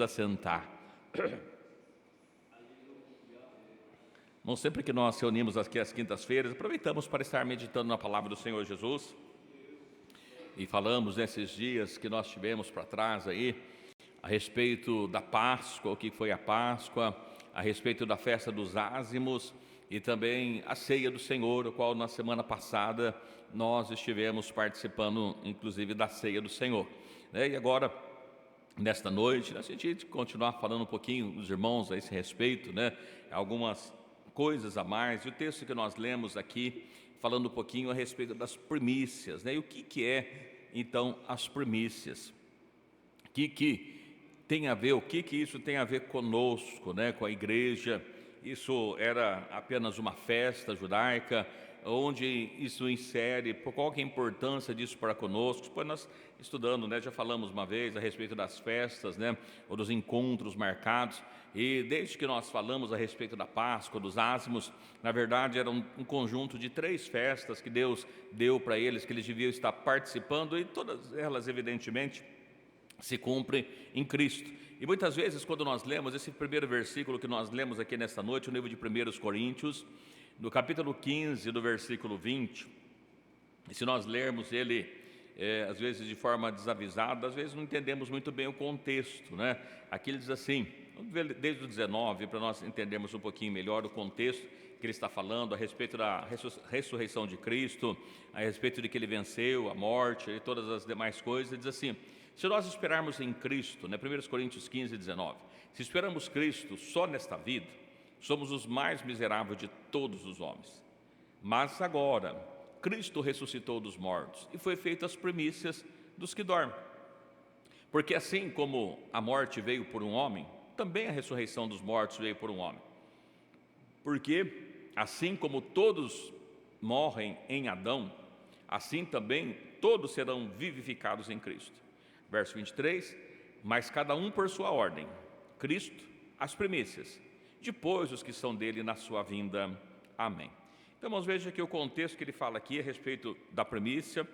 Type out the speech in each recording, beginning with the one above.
Assentar. Bom, sempre que nós reunimos aqui às quintas-feiras, aproveitamos para estar meditando na palavra do Senhor Jesus e falamos nesses dias que nós tivemos para trás aí a respeito da Páscoa, o que foi a Páscoa, a respeito da festa dos ázimos e também a ceia do Senhor, o qual na semana passada nós estivemos participando inclusive da ceia do Senhor, né? E agora nesta noite, a gente continuar falando um pouquinho dos irmãos a esse respeito, né? Algumas coisas a mais. E o texto que nós lemos aqui, falando um pouquinho a respeito das primícias, né? E o que é, então, as primícias? O que tem a ver, o que isso tem a ver conosco, né? Com a igreja? Isso era apenas uma festa judaica? Onde isso insere, qual que é a importância disso para conosco? Depois nós estudando, né, já falamos uma vez a respeito das festas, né, ou dos encontros marcados, e desde que nós falamos a respeito da Páscoa, dos ázimos, na verdade era um conjunto de 3 festas que Deus deu para eles, que eles deviam estar participando, e todas elas evidentemente se cumprem em Cristo. E muitas vezes quando nós lemos esse primeiro versículo que nós lemos aqui nesta noite, o livro de 1 Coríntios, no capítulo 15, do versículo 20, e se nós lermos ele, às vezes de forma desavisada, às vezes não entendemos muito bem o contexto, né? Aqui ele diz assim, vamos ver desde o 19, para nós entendermos um pouquinho melhor o contexto que ele está falando, a respeito da ressurreição de Cristo, a respeito de que ele venceu a morte e todas as demais coisas. Ele diz assim, se nós esperarmos em Cristo, né? 1 Coríntios 15, 19, se esperamos Cristo só nesta vida, somos os mais miseráveis de todos os homens. Mas agora, Cristo ressuscitou dos mortos e foi feito as primícias dos que dormem. Porque assim como a morte veio por um homem, também a ressurreição dos mortos veio por um homem. Porque assim como todos morrem em Adão, assim também todos serão vivificados em Cristo. Verso 23, mas cada um por sua ordem, Cristo as primícias, depois os que são dele na sua vinda. Amém. Então, vamos ver aqui o contexto que ele fala aqui a respeito da primícia,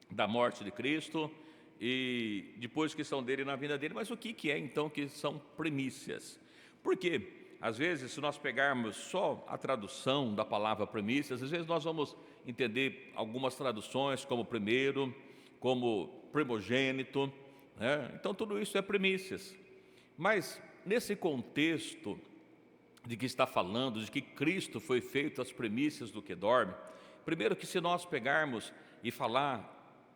da morte de Cristo e depois que são dele na vinda dele. Mas o que é então que são primícias? Porque, às vezes, se nós pegarmos só a tradução da palavra primícias, às vezes nós vamos entender algumas traduções como primeiro, como primogênito, né? Então tudo isso é primícias. Mas, nesse contexto de que está falando, de que Cristo foi feito as primícias do que dorme, primeiro que se nós pegarmos e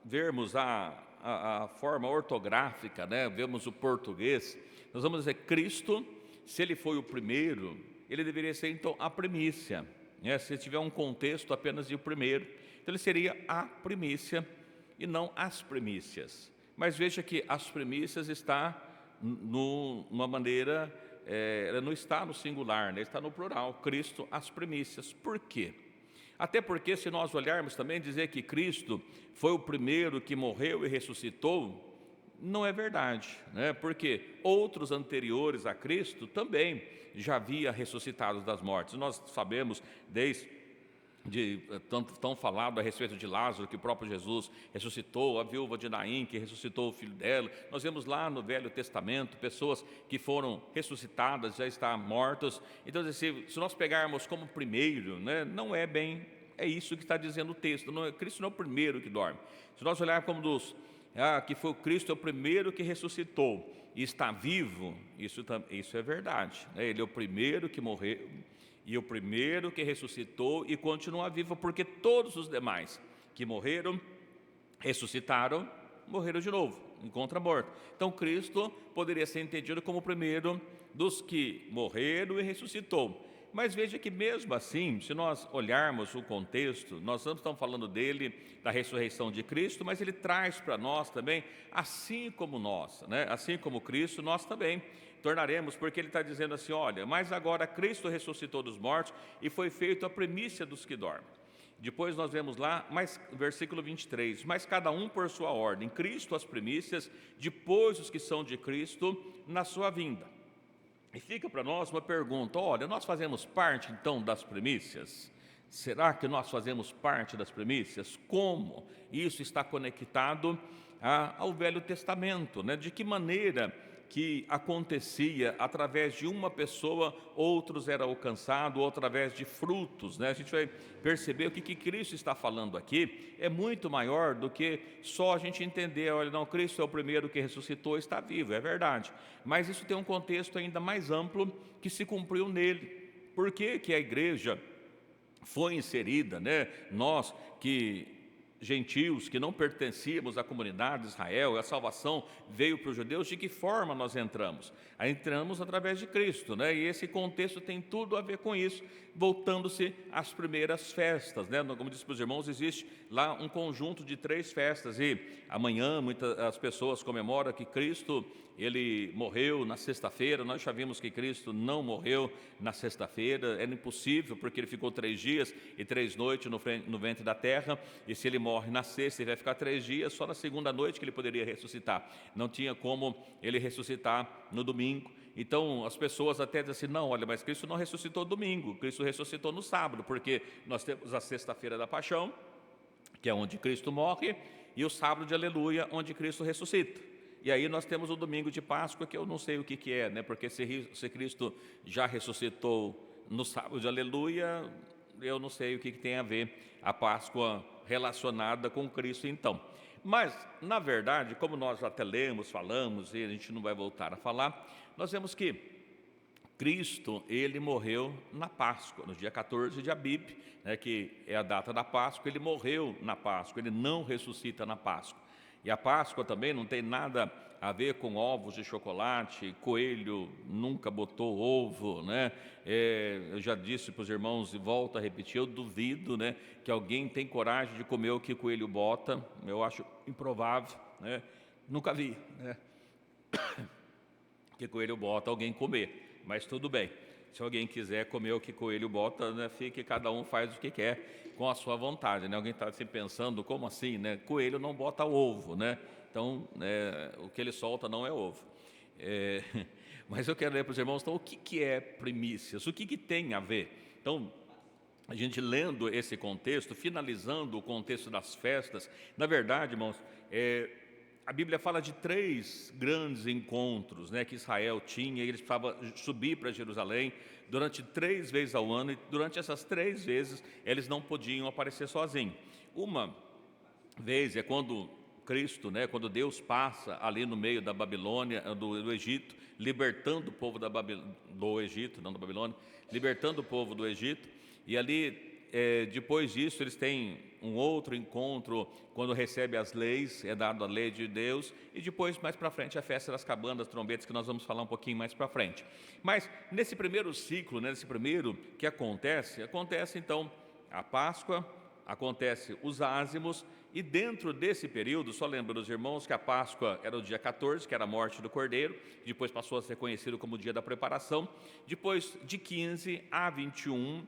vermos a forma ortográfica, né, vemos o português, nós vamos dizer Cristo, se ele foi o primeiro, ele deveria ser então a primícia, né? Se tiver um contexto apenas de o primeiro, então ele seria a primícia e não as primícias. Mas veja que as primícias está numa maneira, ela não está no singular, né? Está no plural, Cristo as primícias. Por quê? Até porque se nós olharmos também, dizer que Cristo foi o primeiro que morreu e ressuscitou, não é verdade, né? Porque outros anteriores a Cristo também já havia ressuscitado das mortes. Nós sabemos desde tão falado a respeito de Lázaro, que o próprio Jesus ressuscitou, a viúva de Naim, que ressuscitou o filho dela. Nós vemos lá no Velho Testamento pessoas que foram ressuscitadas, já estão mortas. Então, se nós pegarmos como primeiro, né, não é bem, é isso que está dizendo o texto. Cristo não é o primeiro que dorme. Se nós olharmos como que foi o Cristo é o primeiro que ressuscitou e está vivo, isso é verdade, né? Ele é o primeiro que morreu e o primeiro que ressuscitou e continua vivo, porque todos os demais que morreram, ressuscitaram, morreram de novo, em contra-morte. Então Cristo poderia ser entendido como o primeiro dos que morreram e ressuscitou. Mas veja que mesmo assim, se nós olharmos o contexto, nós não estamos falando dele, da ressurreição de Cristo, mas ele traz para nós também, assim como nós, né? Assim como Cristo, nós também tornaremos, porque ele está dizendo assim, olha, mas agora Cristo ressuscitou dos mortos e foi feito a primícia dos que dormem. Depois nós vemos lá, versículo 23, mas cada um por sua ordem, Cristo as primícias, depois os que são de Cristo na sua vinda. E fica para nós uma pergunta, olha, nós fazemos parte então das primícias? Será que nós fazemos parte das primícias? Como isso está conectado ao Velho Testamento, né? De que maneira que acontecia através de uma pessoa, outros eram alcançados, ou através de frutos, né? A gente vai perceber o que Cristo está falando aqui, é muito maior do que só a gente entender, olha, não, Cristo é o primeiro que ressuscitou, está vivo, é verdade, mas isso tem um contexto ainda mais amplo que se cumpriu nele. Por que a igreja foi inserida, né? Nós que gentios, que não pertencíamos à comunidade de Israel, a salvação veio para os judeus, de que forma nós entramos? Entramos através de Cristo, né? E esse contexto tem tudo a ver com isso, voltando-se às primeiras festas, né? Como disse para os irmãos, existe lá um conjunto de 3 festas, e amanhã muitas as pessoas comemoram que Cristo, ele morreu na sexta-feira. Nós já vimos que Cristo não morreu na sexta-feira, era impossível, porque ele ficou 3 dias e 3 noites no ventre da terra, e se ele morre na sexta, ele vai ficar 3 dias, só na segunda noite que ele poderia ressuscitar, não tinha como ele ressuscitar no domingo. Então as pessoas até dizem assim, não, olha, mas Cristo não ressuscitou domingo, Cristo ressuscitou no sábado, porque nós temos a sexta-feira da paixão, que é onde Cristo morre, e o sábado de aleluia, onde Cristo ressuscita. E aí nós temos o domingo de Páscoa, que eu não sei o que é, né? Porque se Cristo já ressuscitou no sábado de aleluia, eu não sei o que tem a ver a Páscoa relacionada com Cristo então. Mas, na verdade, como nós até lemos, falamos, e a gente não vai voltar a falar, nós vemos que Cristo, ele morreu na Páscoa, no dia 14 de Abib, né, que é a data da Páscoa. Ele morreu na Páscoa, ele não ressuscita na Páscoa. E a Páscoa também não tem nada a ver com ovos de chocolate, coelho nunca botou ovo, né? Eu já disse para os irmãos e volto a repetir, eu duvido, né, que alguém tem coragem de comer o que coelho bota, eu acho improvável, né? Nunca vi, né? Que coelho bota alguém comer, mas tudo bem. Se alguém quiser comer o que coelho bota, né, fique, cada um faz o que quer com a sua vontade, né? Alguém está assim pensando, como assim, né? Coelho não bota ovo, né? Então, o que ele solta não é ovo. Mas eu quero ler para os irmãos, então, o que é primícias? O que tem a ver? Então, a gente lendo esse contexto, finalizando o contexto das festas, na verdade, irmãos, a Bíblia fala de 3 grandes encontros, né, que Israel tinha, e eles precisavam subir para Jerusalém durante 3 vezes ao ano, e durante essas 3 vezes eles não podiam aparecer sozinhos. Uma vez é quando Cristo, né, quando Deus passa ali no meio da Babilônia, do Egito, libertando o povo do Egito, não da Babilônia, libertando o povo do Egito, e ali depois disso eles têm um outro encontro quando recebe as leis, é dado a lei de Deus, e depois mais para frente a festa das cabanas, trombetas, que nós vamos falar um pouquinho mais para frente. Mas nesse primeiro ciclo, né, nesse primeiro que acontece então a Páscoa, acontece os ázimos, e dentro desse período, só lembrando os irmãos que a Páscoa era o dia 14, que era a morte do Cordeiro, depois passou a ser conhecido como o dia da preparação, depois de 15 a 21,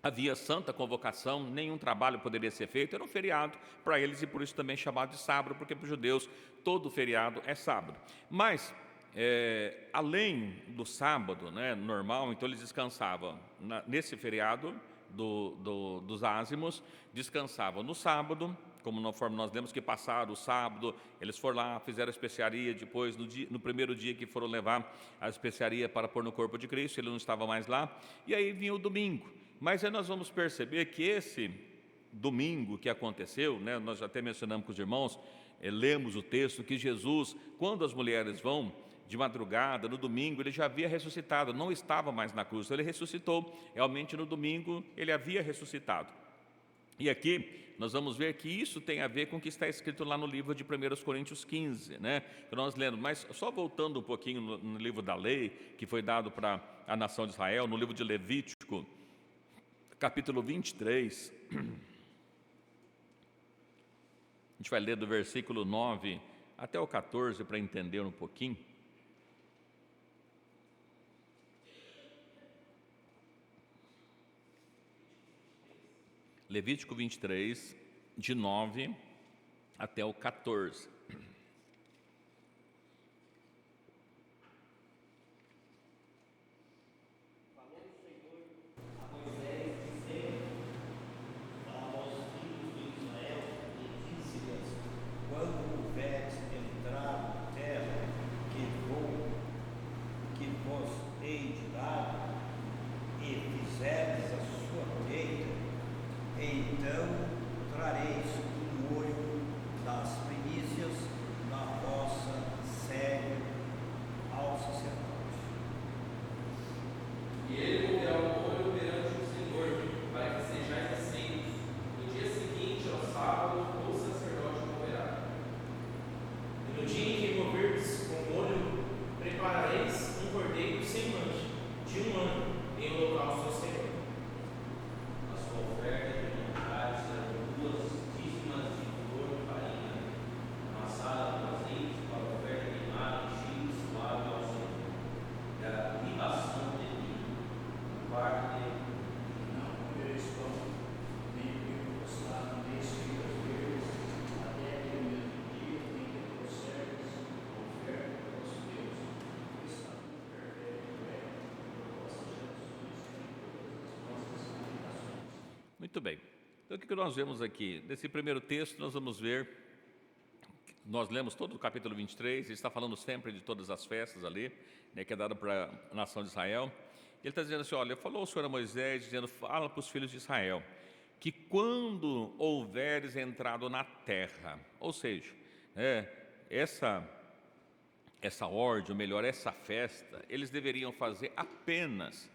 havia santa convocação, nenhum trabalho poderia ser feito, era um feriado para eles e por isso também chamado de sábado, porque para os judeus todo feriado é sábado. Mas, além do sábado, né, normal, então eles descansavam nesse feriado dos ázimos, descansavam no sábado, como conforme nós lemos que passaram o sábado, eles foram lá, fizeram a especiaria, depois no primeiro dia que foram levar a especiaria para pôr no corpo de Cristo, ele não estava mais lá, e aí vinha o domingo. Mas aí nós vamos perceber que esse domingo que aconteceu, né, nós até mencionamos com os irmãos, lemos o texto que Jesus, quando as mulheres vão de madrugada, no domingo, ele já havia ressuscitado, não estava mais na cruz, ele ressuscitou, realmente no domingo ele havia ressuscitado. E aqui nós vamos ver que isso tem a ver com o que está escrito lá no livro de 1 Coríntios 15, né? Que nós lemos, mas só voltando um pouquinho no livro da lei, que foi dado para a nação de Israel, no livro de Levítico, capítulo 23, a gente vai ler do versículo 9 até o 14 para entender um pouquinho. Levítico 23, de 9 até o 14. Quando houveres entrado na terra que vou Muito bem. Então, o que nós vemos aqui? Nesse primeiro texto, nós vamos ver, nós lemos todo o capítulo 23, ele está falando sempre de todas as festas ali, né, que é dada para a nação de Israel. Ele está dizendo assim, olha, falou o Senhor a Moisés, dizendo, fala para os filhos de Israel, que quando houveres entrado na terra, ou seja, essa ordem, ou melhor, essa festa, eles deveriam fazer apenas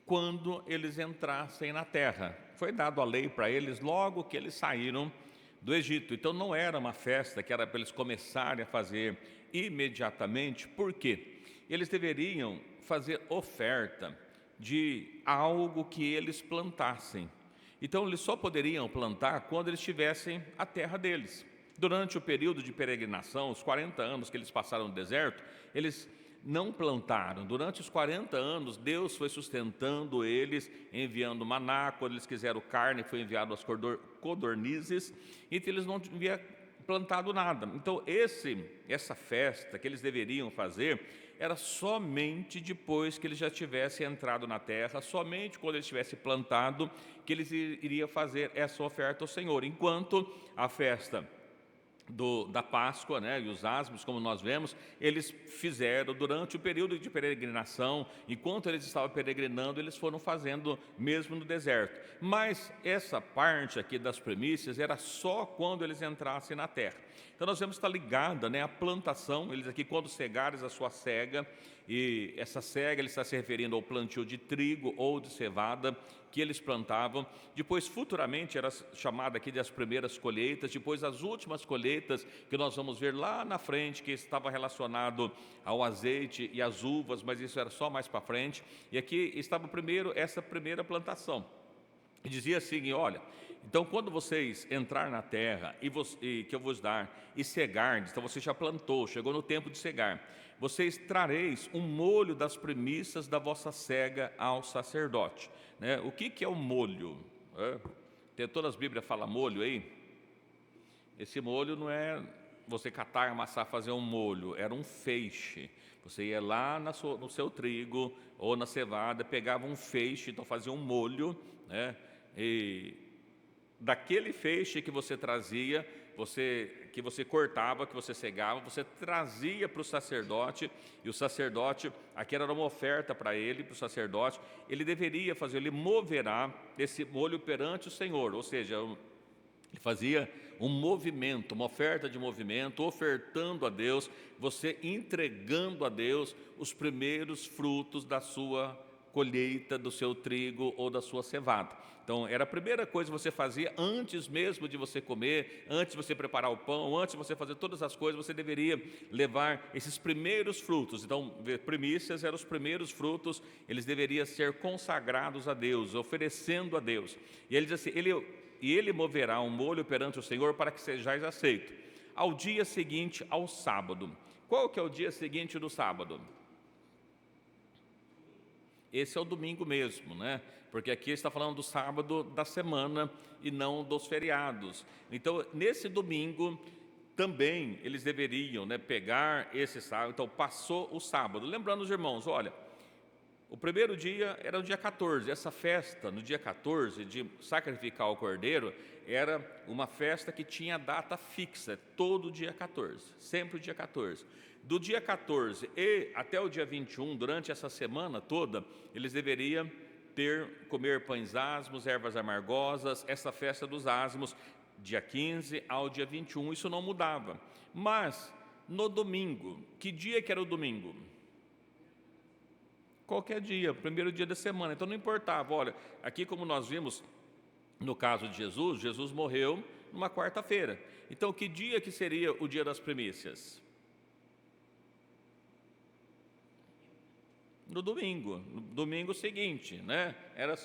quando eles entrassem na terra. Foi dado a lei para eles logo que eles saíram do Egito. Então não era uma festa que era para eles começarem a fazer imediatamente. Por quê? Eles deveriam fazer oferta de algo que eles plantassem. Então eles só poderiam plantar quando eles tivessem a terra deles. Durante o período de peregrinação, os 40 anos que eles passaram no deserto, eles não plantaram. Durante os 40 anos, Deus foi sustentando eles, enviando maná. Quando eles quiseram carne, foi enviado as codornizes. Então eles não haviam plantado nada. Então essa festa que eles deveriam fazer era somente depois que eles já tivessem entrado na terra, somente quando eles tivessem plantado, que eles iriam fazer essa oferta ao Senhor. Enquanto a festa da Páscoa, né, e os ázimos, como nós vemos, eles fizeram durante o período de peregrinação. Enquanto eles estavam peregrinando, eles foram fazendo mesmo no deserto. Mas essa parte aqui das primícias era só quando eles entrassem na terra. Então nós vemos que está ligada, né, a plantação. Eles aqui, quando cegares a sua cega, e essa cega ele está se referindo ao plantio de trigo ou de cevada que eles plantavam. Depois, futuramente, era chamada aqui de as primeiras colheitas. Depois, as últimas colheitas, que nós vamos ver lá na frente, que estava relacionado ao azeite e às uvas, mas isso era só mais para frente. E aqui estava primeiro essa primeira plantação. E dizia assim, olha, então quando vocês entrar na terra e que eu vos dar e cegardes, então você já plantou, chegou no tempo de cegar, vocês trareis um molho das primícias da vossa cega ao sacerdote. Né? O que é o molho? Tem todas as Bíblias falam molho aí. Esse molho não é você catar, amassar, fazer um molho, era um feixe. Você ia lá no seu trigo ou na cevada, pegava um feixe, então fazia um molho, né? E daquele feixe que você trazia, que você cortava, que você cegava, você trazia para o sacerdote, e o sacerdote, aqui era uma oferta para ele, para o sacerdote, ele deveria fazer, ele moverá esse molho perante o Senhor, ou seja, ele fazia um movimento, uma oferta de movimento, ofertando a Deus, você entregando a Deus os primeiros frutos da sua colheita, do seu trigo ou da sua cevada. Então, era a primeira coisa que você fazia antes mesmo de você comer, antes de você preparar o pão, antes de você fazer todas as coisas, você deveria levar esses primeiros frutos. Então, primícias eram os primeiros frutos, eles deveriam ser consagrados a Deus, oferecendo a Deus. E ele diz assim, ele moverá um molho perante o Senhor para que sejais aceito. Ao dia seguinte, ao sábado. Qual que é o dia seguinte do sábado? Esse é o domingo mesmo, né? Porque aqui está falando do sábado da semana e não dos feriados. Então, nesse domingo, também eles deveriam, né, pegar esse sábado. Então, passou o sábado. Lembrando os irmãos, olha, o primeiro dia era o dia 14. Essa festa, no dia 14, de sacrificar o cordeiro, era uma festa que tinha data fixa, todo dia 14, sempre o dia 14. Do dia 14 e até o dia 21, durante essa semana toda, eles deveriam comer pães asmos, ervas amargosas, essa festa dos asmos, dia 15 ao dia 21, isso não mudava. Mas, no domingo, que dia que era o domingo? Qualquer dia, primeiro dia da semana, então não importava. Olha, aqui como nós vimos no caso de Jesus, Jesus morreu numa quarta-feira. Então, que dia que seria o dia das primícias? No domingo seguinte, né?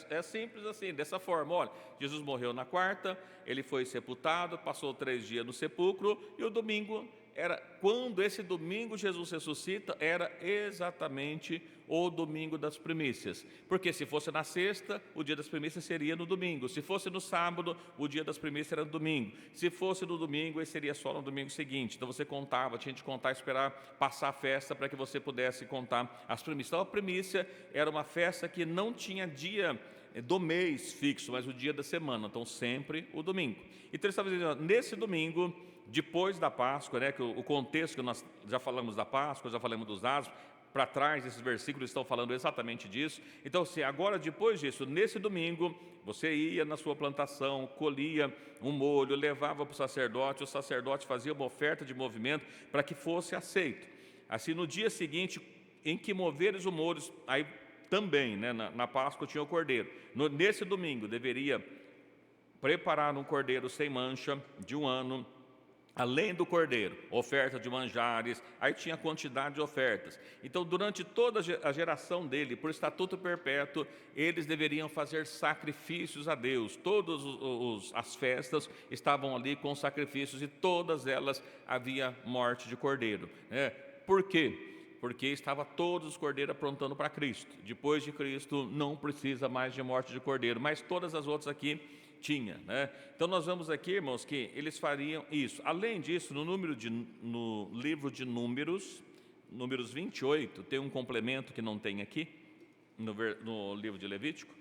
É simples assim, dessa forma. Olha, Jesus morreu na quarta, ele foi sepultado, passou 3 dias no sepulcro, e o domingo era, quando esse domingo Jesus ressuscita, era exatamente o domingo das primícias. Porque se fosse na sexta, o dia das primícias seria no domingo. Se fosse no sábado, o dia das primícias era no domingo. Se fosse no domingo, ele seria só no domingo seguinte. Então você contava, tinha de contar, esperar passar a festa para que você pudesse contar as primícias. Então a primícia era uma festa que não tinha dia do mês fixo, mas o dia da semana, então sempre o domingo. Então ele estava dizendo, nesse domingo, depois da Páscoa, né, que o contexto que nós já falamos da Páscoa, já falamos dos asmos, para trás esses versículos estão falando exatamente disso. Então, se agora depois disso, nesse domingo, você ia na sua plantação, colhia um molho, levava para o sacerdote fazia uma oferta de movimento para que fosse aceito. Assim, no dia seguinte, em que moveres o molho, aí também, né, na Páscoa tinha o cordeiro. Nesse domingo, deveria preparar um cordeiro sem mancha de 1 ano, além do cordeiro, oferta de manjares, aí tinha quantidade de ofertas. Então, durante toda a geração dele, por estatuto perpétuo, eles deveriam fazer sacrifícios a Deus. Todas as festas estavam ali com sacrifícios e todas elas havia morte de cordeiro. Por quê? Porque estava todos os cordeiros aprontando para Cristo. Depois de Cristo, não precisa mais de morte de cordeiro, mas todas as outras aqui tinha, né? Então nós vemos aqui, irmãos, que eles fariam isso. Além disso, no livro de Números 28, tem um complemento que não tem aqui, no livro de Levítico.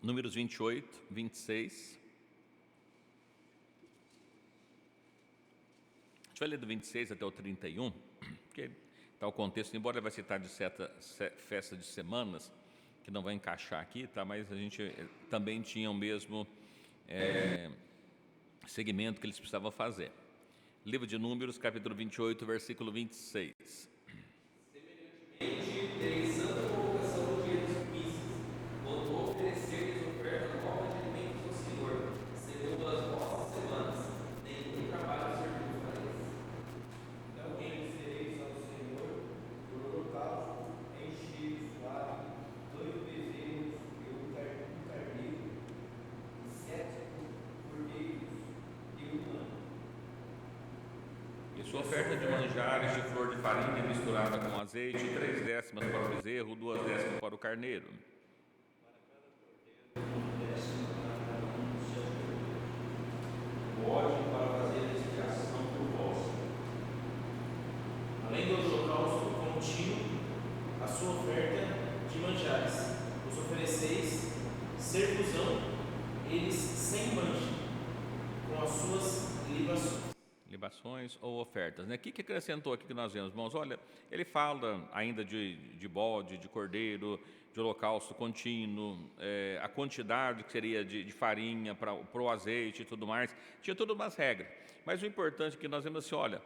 Números 28, 26. A gente vai ler do 26 até o 31, porque está o contexto, embora ele vai citar de festa de semanas, que não vai encaixar aqui, tá? Mas a gente também tinha o mesmo segmento que eles precisavam fazer. Livro de Números, capítulo 28, versículo 26. Sua oferta de manjares de flor de farinha misturada com azeite, 3 décimas para o bezerro, 2 décimas para o carneiro. Bode para fazer expiação por vós. Além do holocausto contínuo, a sua oferta de manjares, os ofereceis, ser-vos-ão eles sem mancha, com as suas libações ou ofertas, né? O que acrescentou aqui que nós vemos, irmãos? Olha, ele fala ainda de bode, de cordeiro, de holocausto contínuo, a quantidade que seria de farinha para o azeite e tudo mais, tinha todas umas regras, mas o importante é que nós vemos assim, olha,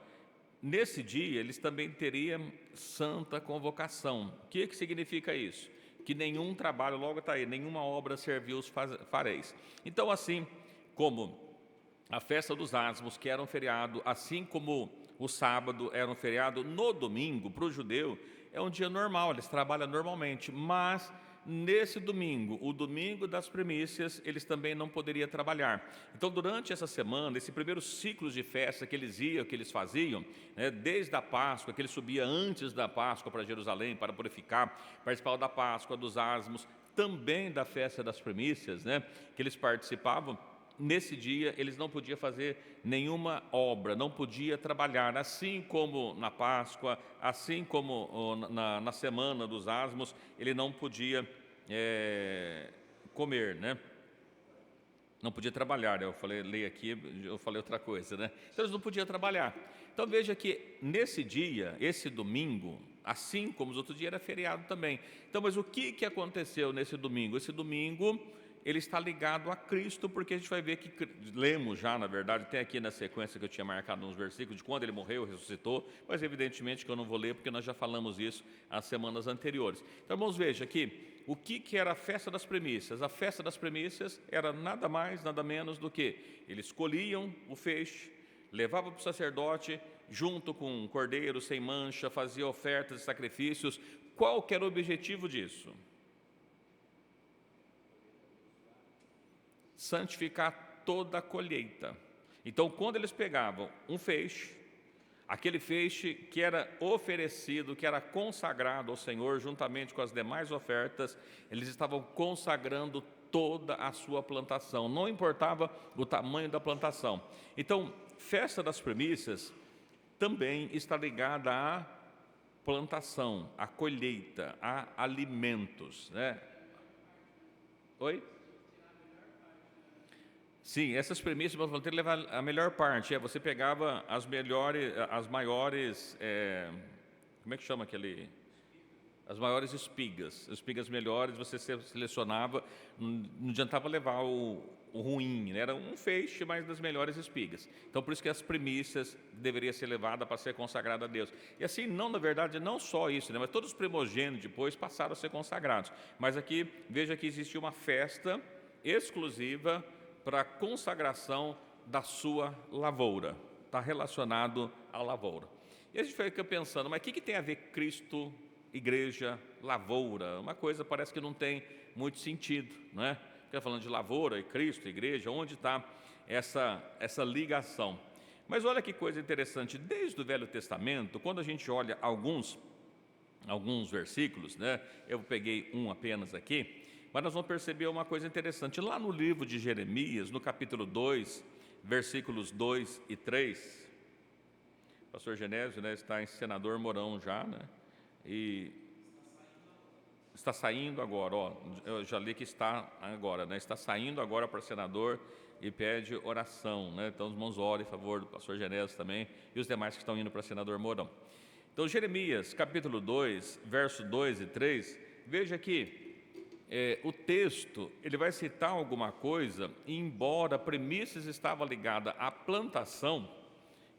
nesse dia eles também teriam santa convocação. O que significa isso? Que nenhum trabalho, logo está aí, nenhuma obra serviu os fareis. Então, assim como a festa dos asmos, que era um feriado, assim como o sábado era um feriado, no domingo, para o judeu, é um dia normal, eles trabalham normalmente, mas nesse domingo, o domingo das primícias, eles também não poderiam trabalhar. Então, durante essa semana, esse primeiro ciclo de festa que eles faziam, né, desde a Páscoa, que eles subiam antes da Páscoa para Jerusalém, para purificar, participavam da Páscoa, dos asmos, também da festa das primícias, né, que eles participavam. Nesse dia, eles não podiam fazer nenhuma obra, não podiam trabalhar, assim como na Páscoa, assim como na semana dos asmos, ele não podia comer, né? Não podia trabalhar, eu falei, leio aqui, eu falei outra coisa, né? Então eles não podiam trabalhar. Então veja que nesse dia, esse domingo, assim como os outros dias, era feriado também. Então, mas o que aconteceu nesse domingo? Esse domingo ele está ligado a Cristo, porque a gente vai ver que, lemos já, na verdade, tem aqui na sequência que eu tinha marcado nos versículos, de quando ele morreu, ressuscitou, mas evidentemente que eu não vou ler, porque nós já falamos isso as semanas anteriores. Então, vamos ver aqui, o que era a festa das primícias? A festa das primícias era nada mais, nada menos do que, eles colhiam o feixe, levavam para o sacerdote, junto com um cordeiro sem mancha, fazia ofertas e sacrifícios. Qual que era o objetivo disso? Santificar toda a colheita. Então, quando eles pegavam um feixe, Aquele feixe que era oferecido, que era consagrado ao Senhor, juntamente com as demais ofertas, eles estavam consagrando toda a sua plantação, não importava o tamanho da plantação. Então, festa das primícias também está ligada à plantação, à colheita, a alimentos, né? Oi? Sim, essas primícias vão ter que levar a melhor parte. Você pegava as melhores, as maiores, como é que chama aquele? As maiores espigas melhores, você selecionava, não adiantava levar o ruim, né? Era um feixe, mas das melhores espigas. Então, por isso que as primícias deveriam ser levadas para ser consagrada a Deus. E assim, não, na verdade, não só isso, né? Mas todos os primogênitos depois passaram a ser consagrados. Mas aqui, veja que existia uma festa exclusiva para a consagração da sua lavoura. Está relacionado à lavoura. E a gente fica pensando, mas o que tem a ver Cristo, igreja, lavoura? Uma coisa parece que não tem muito sentido, não é? Fica falando de lavoura e Cristo, igreja, onde está essa ligação? Mas olha que coisa interessante, desde o Velho Testamento, quando a gente olha alguns versículos, né? Eu peguei um apenas aqui, mas nós vamos perceber uma coisa interessante. Lá no livro de Jeremias, no capítulo 2, versículos 2 e 3, o pastor Genésio, né, está em Senador Mourão já, né? E está saindo agora, ó, eu já li que está agora, né? Está saindo agora para senador e pede oração, né? Então os irmãos orem em favor do pastor Genésio também e os demais que estão indo para senador Mourão. Então Jeremias, capítulo 2, verso 2 e 3, veja que o texto, ele vai citar alguma coisa, e embora a premissa estava ligada à plantação,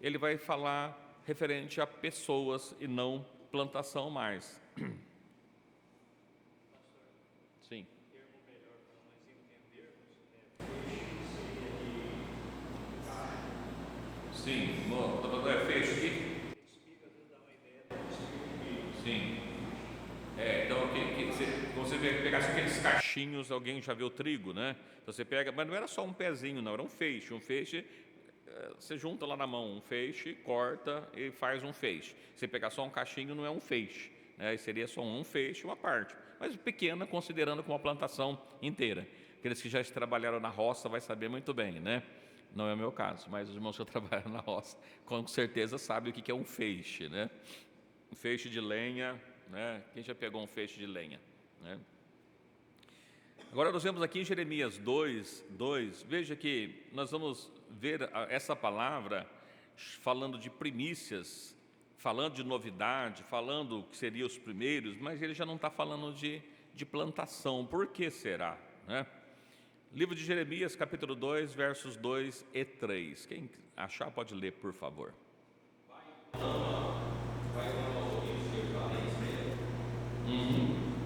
ele vai falar referente a pessoas e não plantação mais. Sim. Sim, feixe aqui? Sim. Então, você pegasse aqueles cachinhos, alguém já viu trigo, né? Então, você pega, mas não era só um pezinho, não, era um feixe. Um feixe, você junta lá na mão um feixe, corta e faz um feixe. Se pegar só um cachinho, não é um feixe, né? Seria só um feixe, uma parte, mas pequena, considerando como uma plantação inteira. Aqueles que já trabalharam na roça vai saber muito bem, né? Não é o meu caso, mas os irmãos que trabalham na roça, com certeza sabem o que é um feixe, né? Um feixe de lenha, né? Quem já pegou um feixe de lenha, né? Agora nós vemos aqui em Jeremias 2, veja que nós vamos ver essa palavra falando de primícias, falando de novidade, falando que seriam os primeiros, mas ele já não está falando de plantação. Por que será, né? Livro de Jeremias, capítulo 2, versos 2 e 3. Quem achar pode ler, por favor.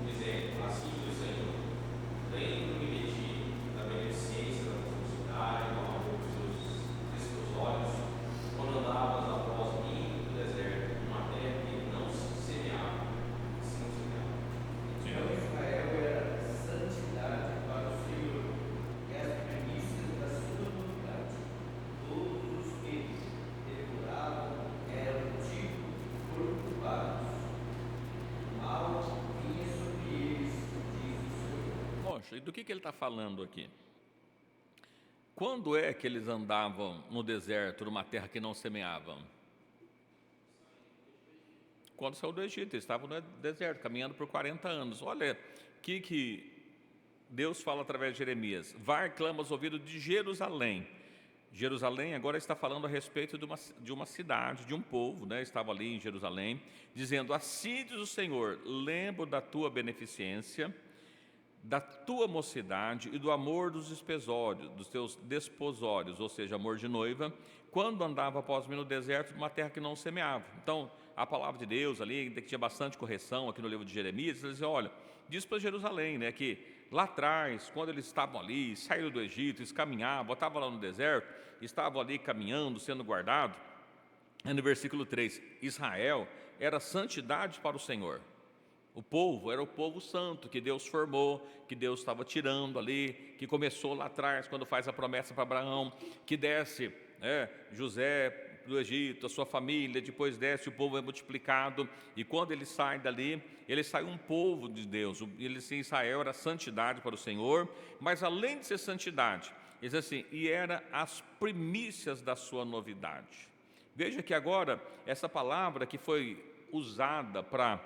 Dizendo, assim diz o Senhor, lembro que de ti, da beneficência, da profundidade, do amor dos teus olhos, quando andavas após mim no deserto, numa terra que não se semeava, Então Israel era santidade para o Senhor, e as primícias da sua vontade. Todos os que devoravam eram tipo corcubados. Poxa, e do que ele está falando aqui? Quando é que eles andavam no deserto, numa terra que não semeavam? Quando saiu do Egito, eles estavam no deserto, caminhando por 40 anos. Olha, que Deus fala através de Jeremias. Vai, clama aos ouvidos de Jerusalém. Jerusalém agora está falando a respeito de uma cidade, de um povo, né? Estava ali em Jerusalém, dizendo, assim diz o Senhor, lembro da tua beneficência, da tua mocidade e do amor dos despesórios, dos teus desposórios, ou seja, amor de noiva, quando andava após mim no deserto de uma terra que não semeava. Então, a palavra de Deus ali, que tinha bastante correção aqui no livro de Jeremias, ele dizia, olha, diz para Jerusalém, né, que lá atrás, quando eles estavam ali, saíram do Egito, eles caminhavam, estavam lá no deserto, estavam ali caminhando, sendo guardados. No versículo 3, Israel era santidade para o Senhor. O povo era o povo santo que Deus formou, que Deus estava tirando ali, que começou lá atrás, quando faz a promessa para Abraão, que desce José do Egito, a sua família, depois desce, o povo é multiplicado, e quando ele sai dali, ele sai um povo de Deus. Israel era santidade para o Senhor, mas além de ser santidade, diz assim, e era as primícias da sua novidade. Veja que agora, essa palavra que foi usada para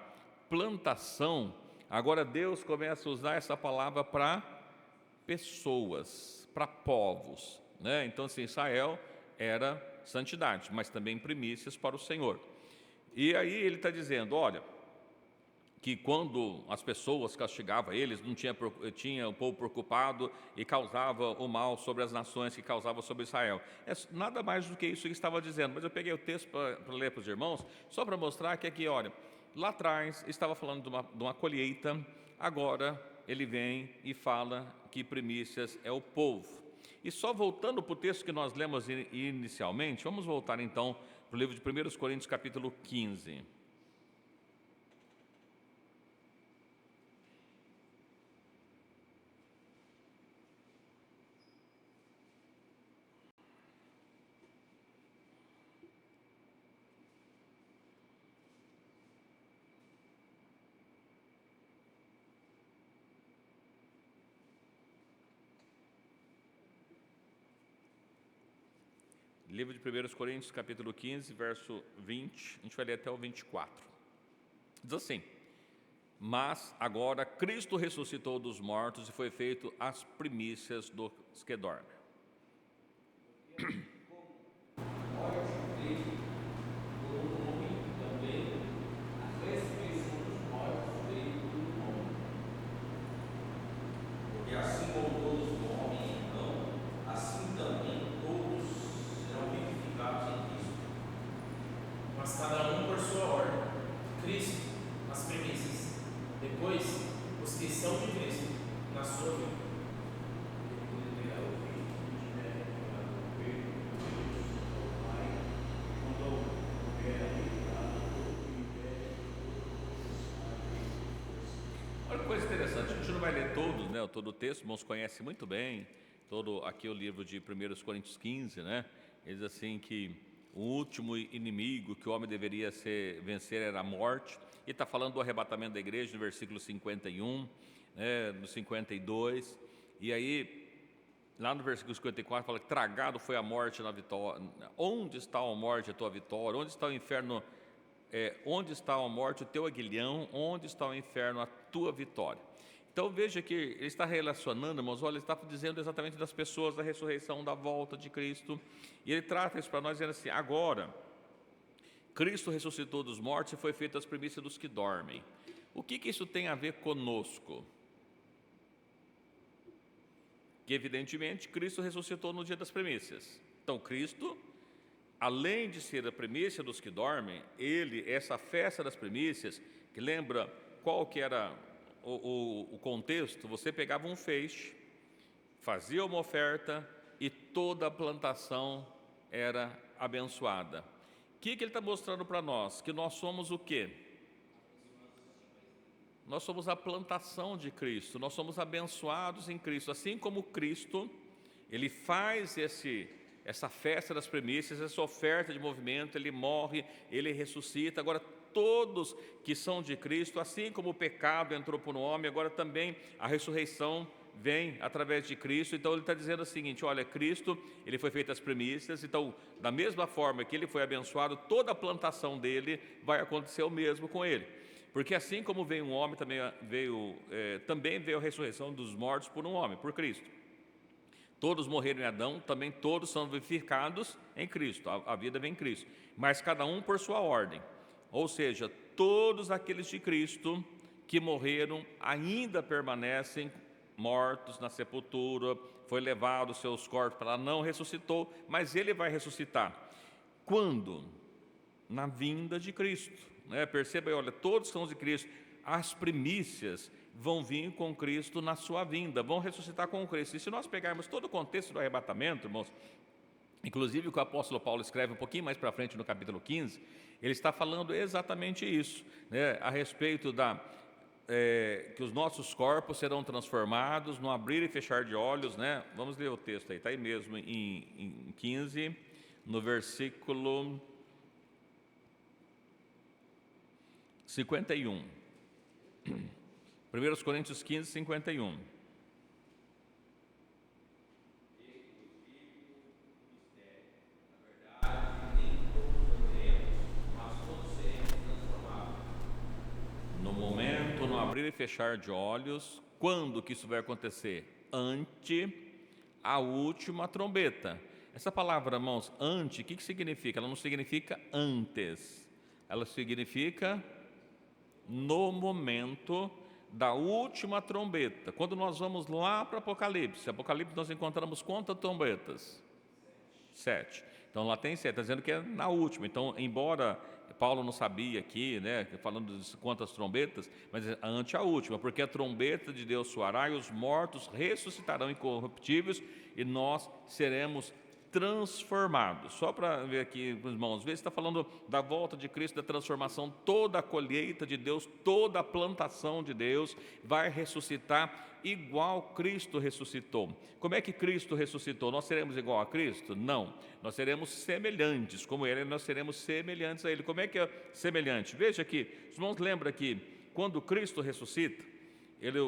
plantação, agora Deus começa a usar essa palavra para pessoas, para povos, né? Então, assim, Israel era santidade, mas também primícias para o Senhor. E aí ele está dizendo, olha, que quando as pessoas castigavam eles, não tinha o povo preocupado e causava o mal sobre as nações que causava sobre Israel. É nada mais do que isso que estava dizendo, mas eu peguei o texto para ler para os irmãos, só para mostrar que aqui, olha, lá atrás estava falando de uma colheita, agora ele vem e fala que primícias é o povo. E só voltando para o texto que nós lemos inicialmente, vamos voltar então para o livro de 1 Coríntios capítulo 15. Livro de 1 Coríntios, capítulo 15, verso 20, a gente vai ler até o 24. Diz assim, mas agora Cristo ressuscitou dos mortos e foi feito as primícias dos que dormem. E assim como todos morrem em Adão, assim também todos serão vivificados em Cristo. Mas cada um por sua ordem. Cristo, as primícias. Depois, os que são de Cristo, na sua vida. Olha que coisa interessante, a gente não vai ler todos, né, todo o texto, irmãos conhecem muito bem, todo aqui o livro de 1 Coríntios 15, né, ele diz assim que o último inimigo que o homem deveria vencer era a morte, e está falando do arrebatamento da igreja no versículo 51, né, no 52, e aí lá no versículo 54 fala que tragado foi a morte na vitória. Onde está a morte, a tua vitória? Onde está o inferno? Onde está a morte, o teu aguilhão? Onde está o inferno, a tua vitória? Então veja que ele está relacionando, irmãos, olha, ele está dizendo exatamente das pessoas, da ressurreição, da volta de Cristo, e ele trata isso para nós dizendo assim, agora, Cristo ressuscitou dos mortos e foi feito as primícias dos que dormem. O que isso tem a ver conosco? Que evidentemente Cristo ressuscitou no dia das primícias. Então Cristo, além de ser a primícia dos que dormem, essa festa das primícias, que lembra qual que era o contexto, você pegava um feixe, fazia uma oferta e toda a plantação era abençoada. O que ele está mostrando para nós? Que nós somos o quê? Nós somos a plantação de Cristo, nós somos abençoados em Cristo, assim como Cristo, ele faz essa festa das primícias, essa oferta de movimento, ele morre, ele ressuscita. Agora todos que são de Cristo, assim como o pecado entrou por um homem, agora também a ressurreição vem através de Cristo. Então ele está dizendo o seguinte, olha, Cristo, ele foi feito as primícias, então da mesma forma que ele foi abençoado, toda a plantação dele vai acontecer o mesmo com ele. Porque assim como veio um homem, também veio a ressurreição dos mortos por um homem, por Cristo. Todos morreram em Adão, também todos são vivificados em Cristo, a vida vem em Cristo, mas cada um por sua ordem. Ou seja, todos aqueles de Cristo que morreram ainda permanecem mortos na sepultura, foi levado os seus corpos para lá, não ressuscitou, mas ele vai ressuscitar. Quando? Na vinda de Cristo, né? Perceba aí, olha, todos são de Cristo, as primícias vão vir com Cristo na sua vinda, vão ressuscitar com Cristo. E se nós pegarmos todo o contexto do arrebatamento, irmãos, inclusive o que o apóstolo Paulo escreve um pouquinho mais para frente no capítulo 15, ele está falando exatamente isso, né? A respeito que os nossos corpos serão transformados no abrir e fechar de olhos, né? Vamos ler o texto aí, está aí mesmo em 15, no versículo 51. 1 Coríntios 15, 51. No momento, no abrir e fechar de olhos, quando que isso vai acontecer? Ante a última trombeta. Essa palavra, irmãos, ante, o que significa? Ela não significa antes, ela significa no momento da última trombeta. Quando nós vamos lá para Apocalipse, nós encontramos quantas trombetas? 7. Então lá tem 7, está dizendo que é na última. Então, embora Paulo não sabia aqui, né, falando de quantas trombetas, mas é ante a última, porque a trombeta de Deus soará e os mortos ressuscitarão incorruptíveis e nós seremos transformados. Só para ver aqui, irmãos, às vezes está falando da volta de Cristo, da transformação, toda a colheita de Deus, toda a plantação de Deus vai ressuscitar igual Cristo ressuscitou. Como é que Cristo ressuscitou? Nós seremos igual a Cristo? Não, nós seremos semelhantes como Ele, nós seremos semelhantes a Ele. Como é que é semelhante? Veja aqui, os irmãos lembram que quando Cristo ressuscita,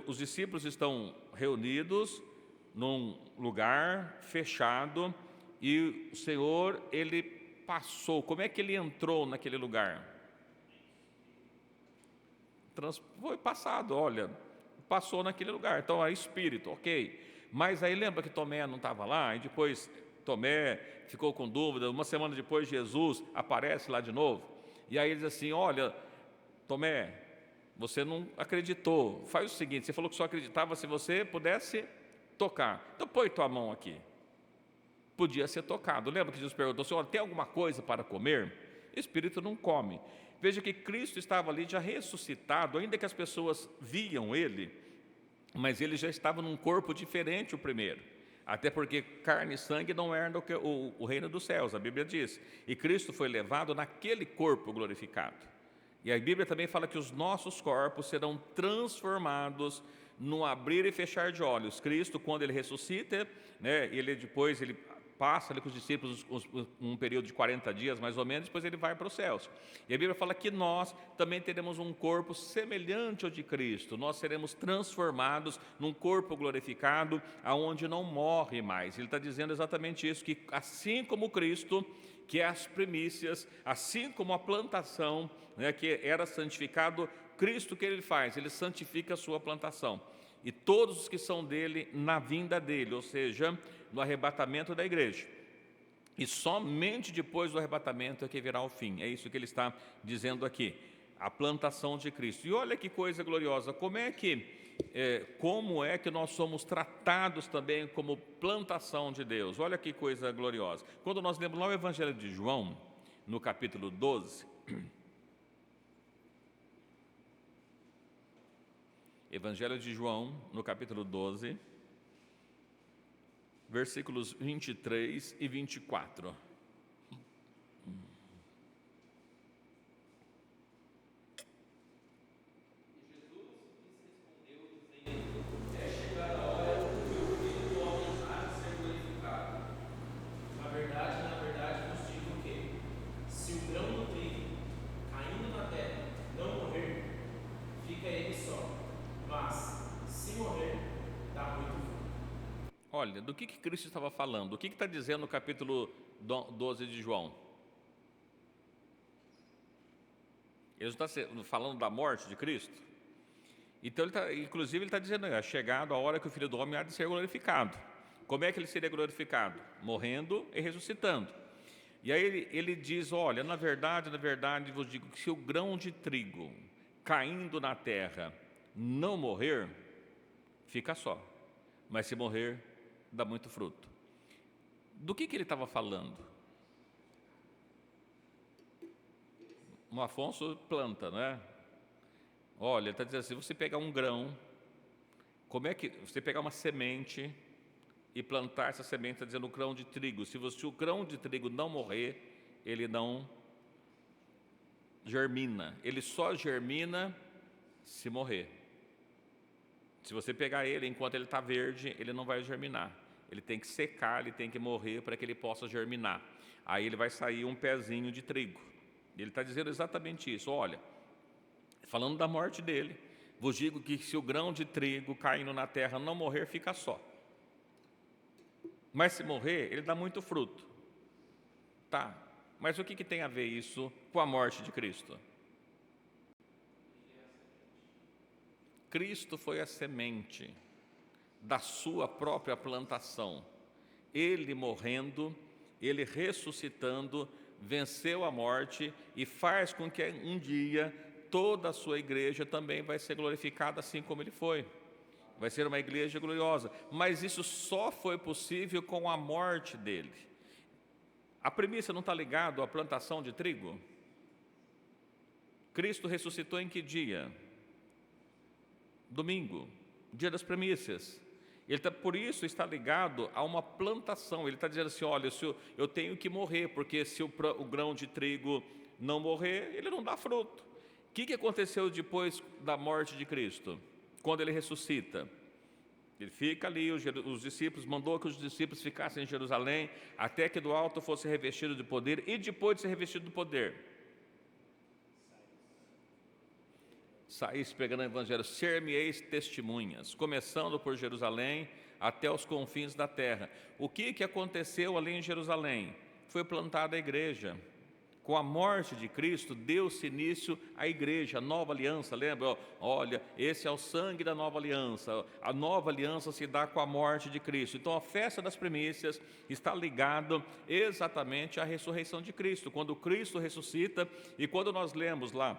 os discípulos estão reunidos num lugar fechado, e o Senhor, Ele passou. Como é que Ele entrou naquele lugar? Foi passado, olha, passou naquele lugar. Então, é Espírito, ok. Mas aí lembra que Tomé não estava lá? E depois Tomé ficou com dúvida. Uma semana depois, Jesus aparece lá de novo. E aí ele diz assim, olha, Tomé, você não acreditou. Faz o seguinte, você falou que só acreditava se você pudesse tocar. Então, põe tua mão aqui. Podia ser tocado. Lembra que Jesus perguntou, Senhor, tem alguma coisa para comer? Espírito não come. Veja que Cristo estava ali já ressuscitado, ainda que as pessoas viam Ele, mas Ele já estava num corpo diferente o primeiro. Até porque carne e sangue não herdam o reino dos céus, a Bíblia diz. E Cristo foi levado naquele corpo glorificado. E a Bíblia também fala que os nossos corpos serão transformados no abrir e fechar de olhos. Cristo, quando Ele ressuscita, né, ele passa ali com os discípulos um período de 40 dias, mais ou menos, depois ele vai para os céus. E a Bíblia fala que nós também teremos um corpo semelhante ao de Cristo. Nós seremos transformados num corpo glorificado, aonde não morre mais. Ele está dizendo exatamente isso, que assim como Cristo, que é as primícias, assim como a plantação, né, que era santificado, Cristo, o que Ele faz? Ele santifica a sua plantação. E todos os que são dele na vinda dele, ou seja, no arrebatamento da igreja. E somente depois do arrebatamento é que virá o fim. É isso que ele está dizendo aqui, a plantação de Cristo. E olha que coisa gloriosa, como é que nós somos tratados também como plantação de Deus. Olha que coisa gloriosa. Quando nós lemos lá o Evangelho de João, no capítulo 12, Evangelho de João, no capítulo 12, versículos 23 e 24. Na verdade, vos digo que, se o grão do trigo caindo na terra não morrer, fica ele só, mas se morrer, dá muito fruto. Olha, do que Cristo estava falando? O que está dizendo no capítulo 12 de João? Ele está falando da morte de Cristo? Então, inclusive, ele está dizendo, é chegado a hora que o Filho do Homem há de ser glorificado. Como é que ele seria glorificado? Morrendo e ressuscitando. E aí ele diz, olha, na verdade, vos digo que se o grão de trigo caindo na terra não morrer, fica só. Mas se morrer, dá muito fruto. Do que ele estava falando? O Afonso planta, não é? Olha, ele está dizendo assim, você pegar um grão, como é que você pegar uma semente e plantar essa semente, está dizendo o grão de trigo, se o grão de trigo não morrer, ele não germina, ele só germina se morrer. Se você pegar ele enquanto ele está verde, ele não vai germinar. ele tem que secar, ele tem que morrer para que ele possa germinar. Aí ele vai sair um pezinho de trigo. Ele está dizendo exatamente isso. Olha, falando da morte dele, vos digo que se o grão de trigo caindo na terra não morrer, fica só. Mas se morrer, ele dá muito fruto. Tá, mas o que tem a ver isso com a morte de Cristo? Cristo foi a semente da sua própria plantação. Ele morrendo, ele ressuscitando, venceu a morte e faz com que um dia toda a sua igreja também vai ser glorificada assim como ele foi. Vai ser uma igreja gloriosa. Mas isso só foi possível com a morte dele. A premissa não está ligada à plantação de trigo? Cristo ressuscitou em que dia? Domingo, dia das primícias. Por isso está ligado a uma plantação. Ele está dizendo assim, olha, eu tenho que morrer, porque se o grão de trigo não morrer, ele não dá fruto. O que aconteceu depois da morte de Cristo? Quando ele ressuscita? Ele fica ali, os discípulos, mandou que os discípulos ficassem em Jerusalém, até que do alto fosse revestido de poder, e depois de ser revestido de poder, saísse pregando o evangelho, ser-me-eis testemunhas, começando por Jerusalém até os confins da terra. O que aconteceu ali em Jerusalém? Foi plantada a igreja. Com a morte de Cristo, deu-se início à igreja, a nova aliança, lembra? Olha, esse é o sangue da nova aliança, a nova aliança se dá com a morte de Cristo. Então a festa das primícias está ligada exatamente à ressurreição de Cristo, quando Cristo ressuscita. E quando nós lemos lá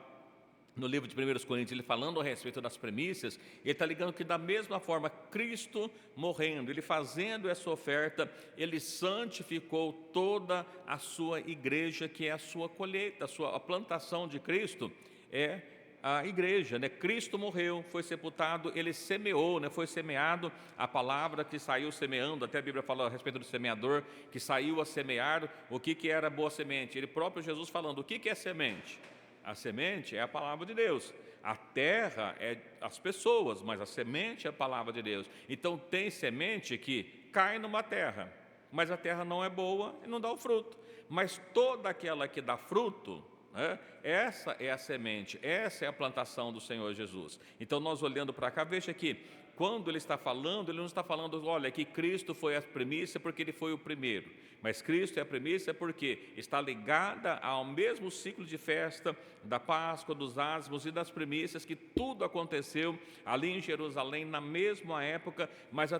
no livro de 1 Coríntios, ele falando a respeito das primícias, ele está ligando que da mesma forma, Cristo morrendo, ele fazendo essa oferta, ele santificou toda a sua igreja, que é a sua colheita, a plantação de Cristo é a igreja, né? Cristo morreu, foi sepultado, ele semeou, né? Foi semeado a palavra que saiu semeando, até a Bíblia fala a respeito do semeador, que saiu a semear. O que era boa semente? Ele próprio Jesus falando, o que é semente? A semente é a palavra de Deus, a terra é as pessoas, mas a semente é a palavra de Deus. Então tem semente que cai numa terra, mas a terra não é boa e não dá o fruto. Mas toda aquela que dá fruto, né, essa é a semente, essa é a plantação do Senhor Jesus. Então nós olhando para cá, veja que quando ele está falando, ele não está falando, olha, que Cristo foi a primícia porque ele foi o primeiro. Mas Cristo é a primícia porque está ligada ao mesmo ciclo de festa da Páscoa, dos ázimos e das primícias, que tudo aconteceu ali em Jerusalém na mesma época, mas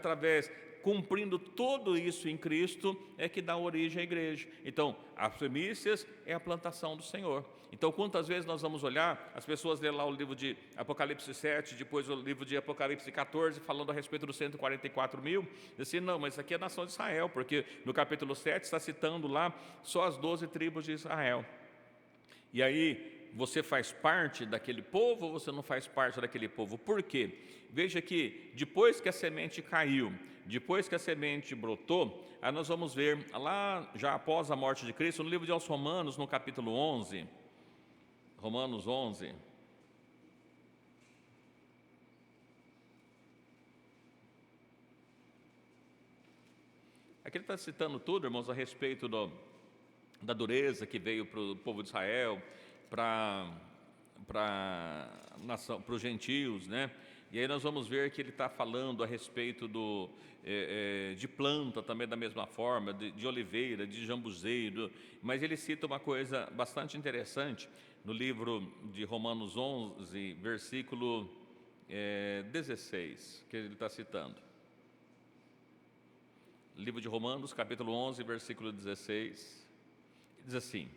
cumprindo tudo isso em Cristo, é que dá origem à igreja. Então, as primícias é a plantação do Senhor. Então, quantas vezes nós vamos olhar, as pessoas lêem lá o livro de Apocalipse 7, depois o livro de Apocalipse 14, falando a respeito dos 144 mil, dizem assim, não, mas isso aqui é a nação de Israel, porque no capítulo 7 está citando lá só as 12 tribos de Israel. E aí, você faz parte daquele povo ou você não faz parte daquele povo? Por quê? Veja que depois que a semente caiu, depois que a semente brotou, aí nós vamos ver lá, já após a morte de Cristo, no livro de aos Romanos, no capítulo 11, Romanos 11, aqui ele está citando tudo, irmãos, a respeito da dureza que veio para o povo de Israel, para os gentios, né? E aí nós vamos ver que ele está falando a respeito de planta também da mesma forma, de oliveira, de jambuzeiro, mas ele cita uma coisa bastante interessante no livro de Romanos 11, versículo 16, que ele está citando. Livro de Romanos, capítulo 11, versículo 16, diz assim,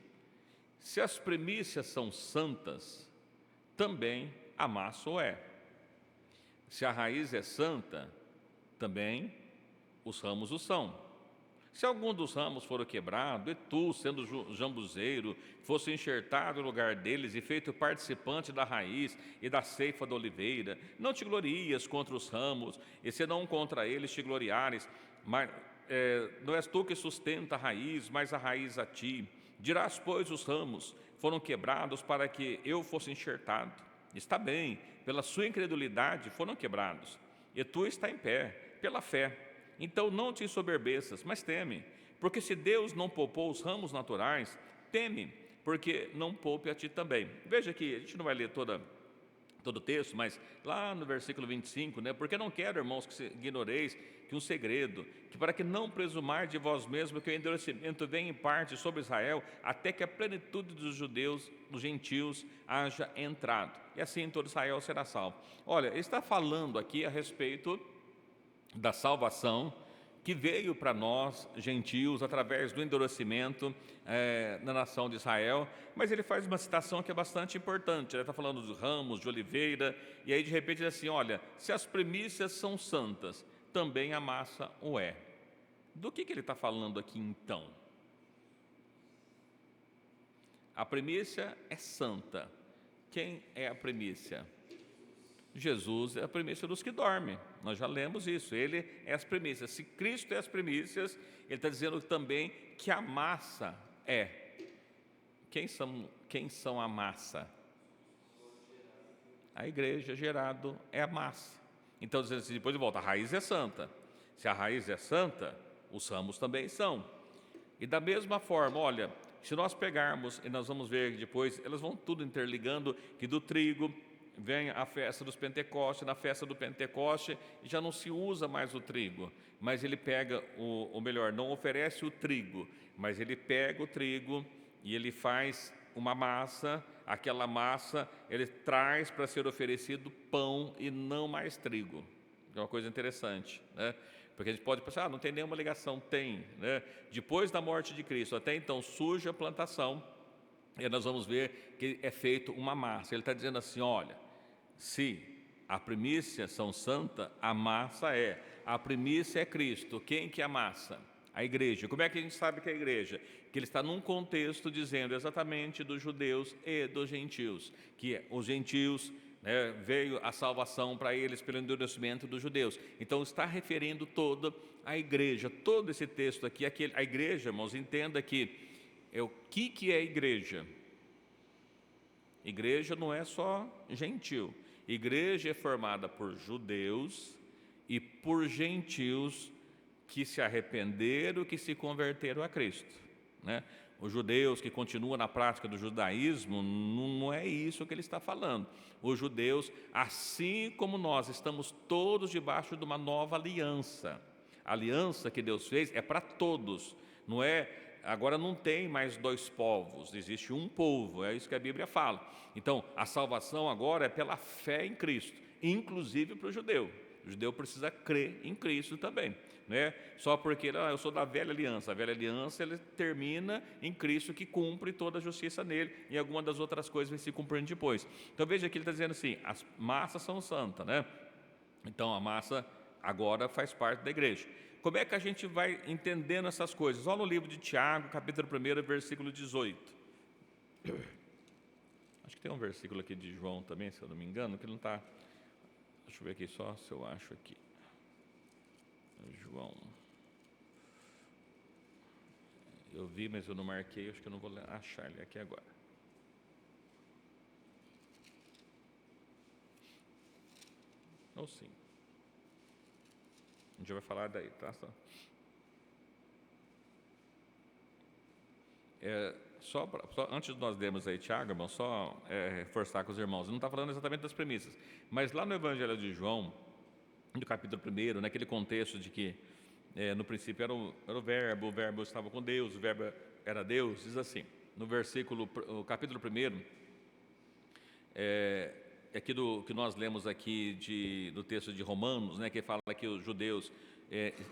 se as primícias são santas, também a massa o é. Se a raiz é santa, também os ramos o são. Se algum dos ramos for quebrado, e tu, sendo jambuzeiro, fosse enxertado no lugar deles e feito participante da raiz e da ceifa da oliveira, não te glorias contra os ramos, e senão contra eles te gloriares, mas não és tu que sustenta a raiz, mas a raiz a ti. Dirás, pois, os ramos foram quebrados para que eu fosse enxertado. Está bem, pela sua incredulidade foram quebrados, e tu está em pé, pela fé. Então não te ensoberbeças, mas teme, porque se Deus não poupou os ramos naturais, teme, porque não poupe a ti também. Veja que a gente não vai ler todo o texto, mas lá no versículo 25, né? Porque não quero, irmãos, que ignoreis que um segredo, que para que não presumar de vós mesmos que o endurecimento vem em parte sobre Israel, até que a plenitude dos judeus, dos gentios, haja entrado. E assim todo Israel será salvo. Olha, ele está falando aqui a respeito da salvação que veio para nós, gentios, através do endurecimento na nação de Israel, mas ele faz uma citação que é bastante importante. Ele está falando dos ramos de oliveira, e aí de repente ele diz assim: olha, se as primícias são santas, também a massa o é. Do que ele está falando aqui então? A primícia é santa. Quem é a primícia? Jesus é a primícia dos que dormem. Nós já lemos isso. Ele é as primícias. Se Cristo é as primícias, ele está dizendo também que a massa é. Quem são a massa? A igreja, gerado, é a massa. Então, depois de volta, a raiz é santa. Se a raiz é santa, os ramos também são. E da mesma forma, olha, se nós pegarmos, e nós vamos ver depois, elas vão tudo interligando, que do trigo vem a festa dos Pentecostes. Na festa do Pentecoste já não se usa mais o trigo, mas ele pega, ou melhor, não oferece o trigo, mas ele pega o trigo e ele faz uma massa. Aquela massa ele traz para ser oferecido pão e não mais trigo. É uma coisa interessante, né? Porque a gente pode pensar, não tem nenhuma ligação. Tem, né? Depois da morte de Cristo, até então surge a plantação, e nós vamos ver que é feito uma massa. Ele está dizendo assim: olha, se a primícia são santa, a massa é. A primícia é Cristo. Quem que é a massa? A igreja. Como é que a gente sabe que é a igreja? Que ele está num contexto dizendo exatamente dos judeus e dos gentios, que os gentios, né, veio a salvação para eles pelo endurecimento dos judeus. Então está referindo toda a igreja. Todo esse texto aqui, a igreja, irmãos, entenda que o que é a igreja? Igreja não é só gentil. Igreja é formada por judeus e por gentios que se arrependeram, que se converteram a Cristo, né? Os judeus que continuam na prática do judaísmo, não é isso que ele está falando. Os judeus, assim como nós, estamos todos debaixo de uma nova aliança. A aliança que Deus fez é para todos, não é? Agora não tem mais dois povos, existe um povo, é isso que a Bíblia fala. Então, a salvação agora é pela fé em Cristo, inclusive para o judeu. O judeu precisa crer em Cristo também, né? Só porque eu sou da velha aliança. A velha aliança ele termina em Cristo, que cumpre toda a justiça nele, e algumas das outras coisas vão se cumprindo depois. Então veja que ele está dizendo assim: as massas são santas, né? Então a massa agora faz parte da igreja. Como é que a gente vai entendendo essas coisas? Olha no livro de Tiago, capítulo 1, versículo 18. Acho que tem um versículo aqui de João também, se eu não me engano, que não está. Deixa eu ver aqui só se eu acho aqui. João. Eu vi, mas eu não marquei, acho que eu não vou achar ele aqui agora. Ou sim. A gente vai falar daí, tá? Só antes de nós lermos aí, Tiago, irmão, só reforçar com os irmãos. Ele não está falando exatamente das premissas, mas lá no Evangelho de João, no capítulo 1, naquele contexto de que no princípio era o verbo estava com Deus, o verbo era Deus, diz assim, no capítulo 1, aqui que nós lemos aqui do texto de Romanos, né, que fala que os judeus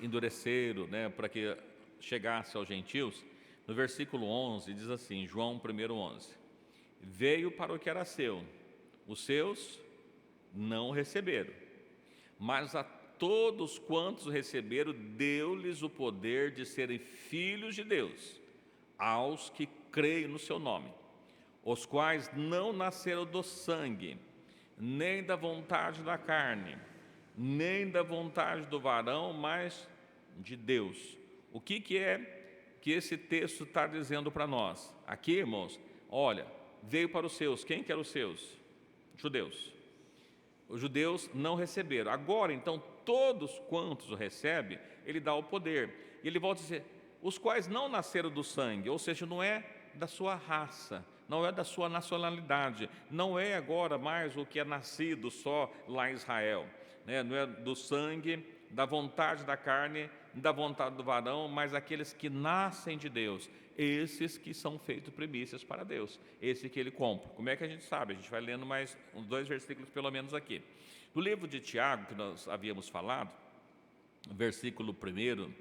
endureceram, né, para que chegasse aos gentios. No versículo 11 diz assim, João 1:11, veio para o que era seu, os seus não receberam, mas a todos quantos receberam, deu-lhes o poder de serem filhos de Deus, aos que creem no seu nome, os quais não nasceram do sangue, nem da vontade da carne, nem da vontade do varão, mas de Deus. O que é que esse texto está dizendo para nós? Aqui, irmãos, olha, veio para os seus. Quem que eram os seus? Judeus. Os judeus não receberam. Agora, então, todos quantos o recebem, ele dá o poder. E ele volta a dizer, os quais não nasceram do sangue, ou seja, não é da sua raça, não é da sua nacionalidade, não é agora mais o que é nascido só lá em Israel, né? Não é do sangue, da vontade da carne, da vontade do varão, mas aqueles que nascem de Deus, esses que são feitos primícias para Deus, esse que ele compra. Como é que a gente sabe? A gente vai lendo mais uns 2 versículos pelo menos aqui. No livro de Tiago, que nós havíamos falado, versículo 1,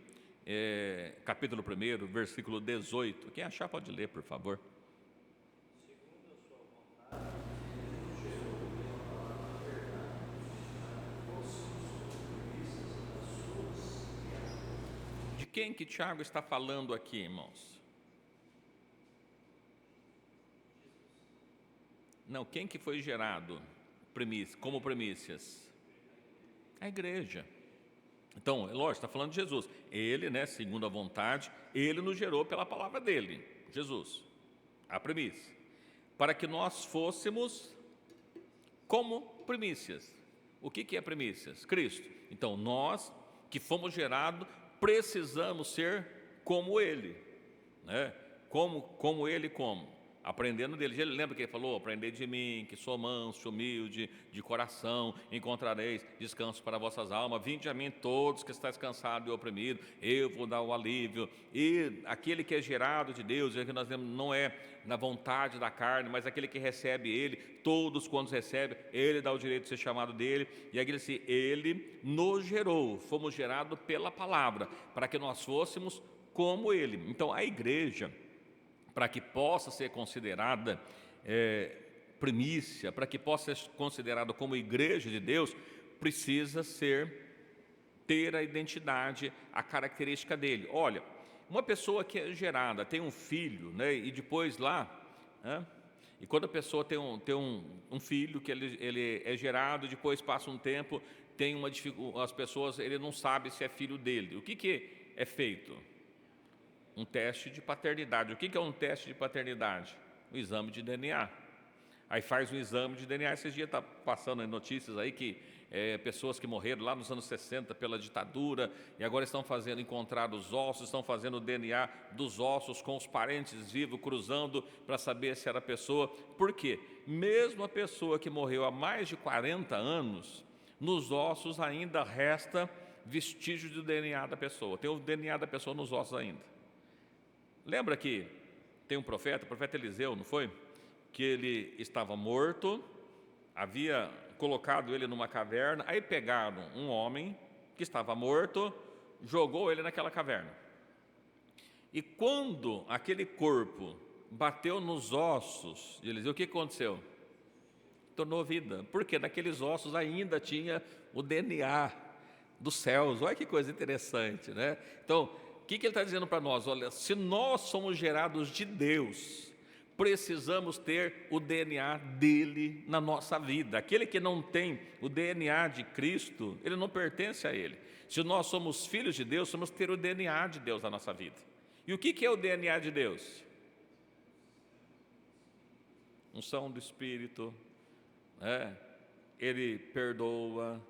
capítulo 1, versículo 18. Quem achar pode ler, por favor. De quem que Tiago está falando aqui, irmãos? Não, quem que foi gerado como primícias? A igreja. Então, é lógico, está falando de Jesus. Ele, né, segundo a vontade, ele nos gerou pela palavra dele, Jesus, a primícia, para que nós fôssemos como primícias. O que é primícias? Cristo. Então, nós que fomos gerados, precisamos ser como ele, né? Como ele, como? Aprendendo dele. Ele lembra que ele falou, aprendei de mim, que sou manso, humilde, de coração, encontrareis descanso para vossas almas, vinde a mim todos que estáis cansados e oprimidos, eu vou dar o alívio. E aquele que é gerado de Deus, é que nós vemos, não é na vontade da carne, mas aquele que recebe ele, todos quando recebem, ele dá o direito de ser chamado dele, e aquele assim, ele nos gerou, fomos gerados pela palavra, para que nós fôssemos como ele. Então a igreja, para que possa ser considerada primícia, para que possa ser considerada como igreja de Deus, precisa ter a identidade, a característica dele. Olha, uma pessoa que é gerada, tem um filho, né, e depois lá, né, e quando a pessoa tem um filho que ele é gerado, depois passa um tempo, tem uma dificuldade, as pessoas, ele não sabe se é filho dele. O que é feito? Um teste de paternidade. O que é um teste de paternidade? Um exame de DNA. Aí faz um exame de DNA. Esses dias está passando em notícias aí que pessoas que morreram lá nos anos 60 pela ditadura e agora estão encontrar os ossos, estão fazendo o DNA dos ossos com os parentes vivos, cruzando para saber se era a pessoa. Por quê? Mesmo a pessoa que morreu há mais de 40 anos, nos ossos ainda resta vestígio do DNA da pessoa. Tem o DNA da pessoa nos ossos ainda. Lembra que tem um profeta, o profeta Eliseu, não foi? Que ele estava morto, havia colocado ele numa caverna, aí pegaram um homem que estava morto, jogou ele naquela caverna. E quando aquele corpo bateu nos ossos de Eliseu, o que aconteceu? Tornou vida, porque naqueles ossos ainda tinha o DNA dos céus. Olha que coisa interessante, né? Então, o que ele está dizendo para nós? Olha, se nós somos gerados de Deus, precisamos ter o DNA dele na nossa vida. Aquele que não tem o DNA de Cristo, ele não pertence a ele. Se nós somos filhos de Deus, vamos ter o DNA de Deus na nossa vida. E o que é o DNA de Deus? Unção do Espírito, ele perdoa,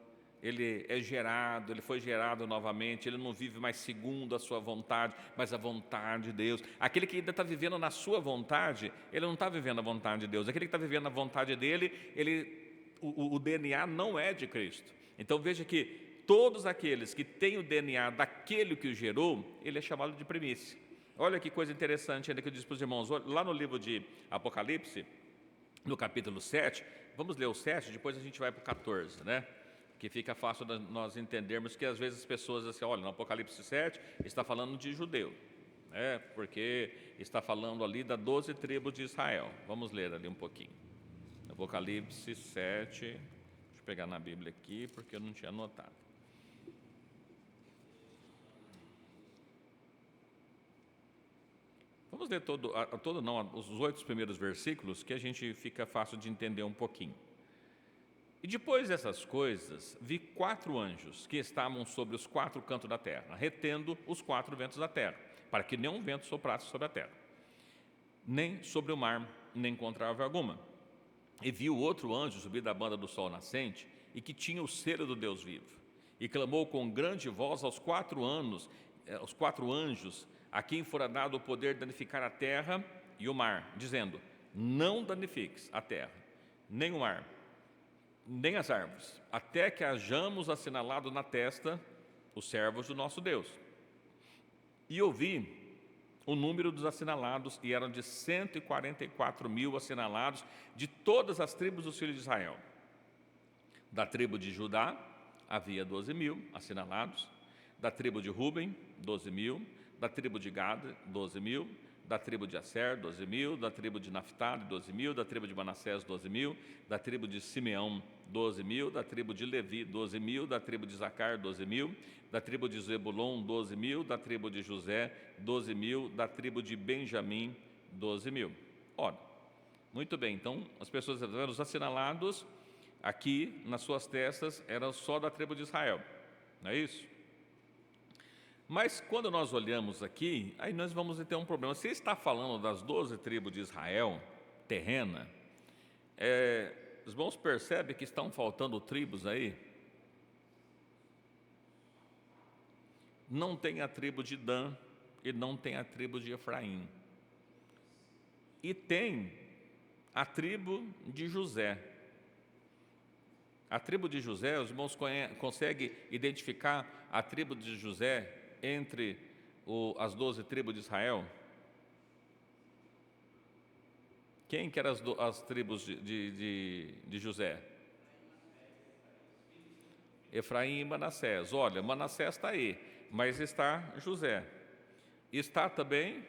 ele é gerado, ele foi gerado novamente, ele não vive mais segundo a sua vontade, mas a vontade de Deus. Aquele que ainda está vivendo na sua vontade, ele não está vivendo a vontade de Deus. Aquele que está vivendo a vontade dele, o DNA não é de Cristo. Então veja que todos aqueles que têm o DNA daquele que o gerou, ele é chamado de primícia. Olha que coisa interessante ainda que eu disse para os irmãos, lá no livro de Apocalipse, no capítulo 7, vamos ler o 7, depois a gente vai para o 14, né? Que fica fácil de nós entendermos que às vezes as pessoas assim, olha, no Apocalipse 7 está falando de judeu, porque está falando ali das 12 tribos de Israel. Vamos ler ali um pouquinho. Apocalipse 7, deixa eu pegar na Bíblia aqui, porque eu não tinha anotado. Vamos ler os 8 primeiros versículos, que a gente fica fácil de entender um pouquinho. E depois dessas coisas, vi 4 anjos que estavam sobre os 4 cantos da terra, retendo os 4 ventos da terra, para que nenhum vento soprasse sobre a terra, nem sobre o mar, nem contra árvore alguma. E vi o outro anjo subir da banda do sol nascente, e que tinha o selo do Deus vivo. E clamou com grande voz aos 4 anjos, a quem fora dado o poder de danificar a terra e o mar, dizendo: não danifiques a terra, nem o mar, nem as árvores, até que hajamos assinalado na testa os servos do nosso Deus. E ouvi o número dos assinalados, e eram de 144.000 assinalados de todas as tribos dos filhos de Israel. Da tribo de Judá havia 12.000 assinalados, da tribo de Ruben, 12.000, da tribo de Gad, 12.000, da tribo de Aser, 12.000, da tribo de Naftali, 12.000, da tribo de Manassés, 12.000, da tribo de Simeão, 12.000, da tribo de Levi, 12.000, da tribo de Zacar, 12.000, da tribo de Zebulon, 12.000, da tribo de José, 12.000, da tribo de Benjamim, 12.000. Ora, muito bem, então as pessoas, os assinalados aqui nas suas testas eram só da tribo de Israel, não é isso? Mas quando nós olhamos aqui, aí nós vamos ter um problema. Se está falando das 12 tribos de Israel, terrena, os irmãos percebem que estão faltando tribos aí? Não tem a tribo de Dan e não tem a tribo de Efraim. E tem a tribo de José. A tribo de José, os irmãos conseguem identificar a tribo de José entre as 12 tribos de Israel? Quem que eram as tribos de José? Efraim e Manassés. Olha, Manassés está aí, mas está José. Está também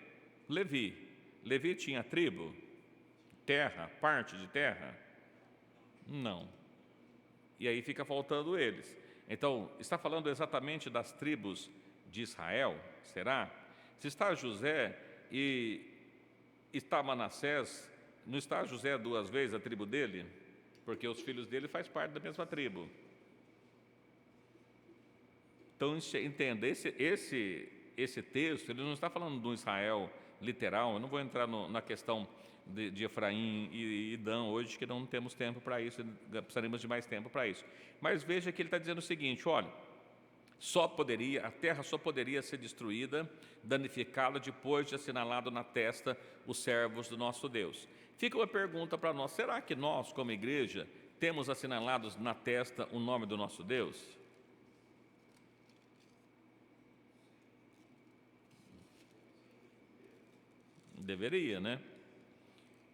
Levi. Levi tinha tribo? Terra? Parte de terra? Não. E aí fica faltando eles. Então, está falando exatamente das tribos de Israel? Será? Se está José e está Manassés, não está José 2 vezes a tribo dele? Porque os filhos dele fazem parte da mesma tribo. Então, entenda, esse texto, ele não está falando de um Israel literal. Eu não vou entrar na questão de Efraim e Dan hoje, que não temos tempo para isso, precisaremos de mais tempo para isso. Mas veja que ele está dizendo o seguinte: olha, a terra só poderia ser destruída, danificada, depois de assinalado na testa os servos do nosso Deus. Fica uma pergunta para nós: será que nós, como igreja, temos assinalados na testa o nome do nosso Deus? Deveria, né?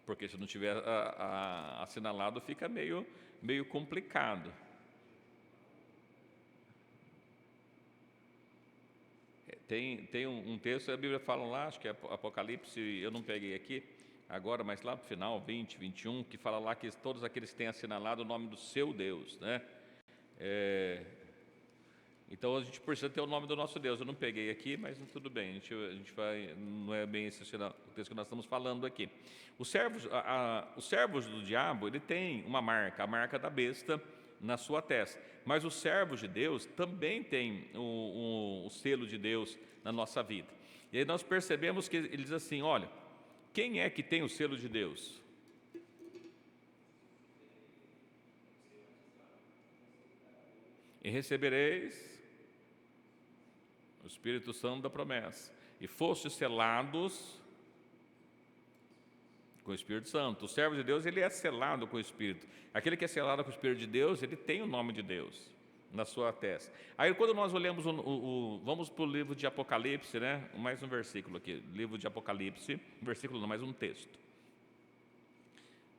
Porque se não tiver assinalado, fica meio complicado. Tem um texto, a Bíblia fala lá, acho que é Apocalipse, eu não peguei aqui agora, mas lá no final, 20, 21, que fala lá que todos aqueles que têm assinalado o nome do seu Deus, né? Então a gente precisa ter o nome do nosso Deus. Eu não peguei aqui, mas tudo bem, a gente vai, não é bem esse o texto que nós estamos falando aqui. Os servos do diabo, ele tem uma marca, a marca da besta na sua testa, mas os servos de Deus também têm o selo de Deus na nossa vida. E aí nós percebemos que ele diz assim: olha, quem é que tem o selo de Deus? E recebereis o Espírito Santo da promessa, e fostes selados com o Espírito Santo. O servo de Deus, ele é selado com o Espírito. Aquele que é selado com o Espírito de Deus, ele tem o nome de Deus na sua testa. Aí quando nós olhamos, vamos para o livro de Apocalipse, né? Mais um versículo aqui, livro de Apocalipse, versículo não, mais um texto.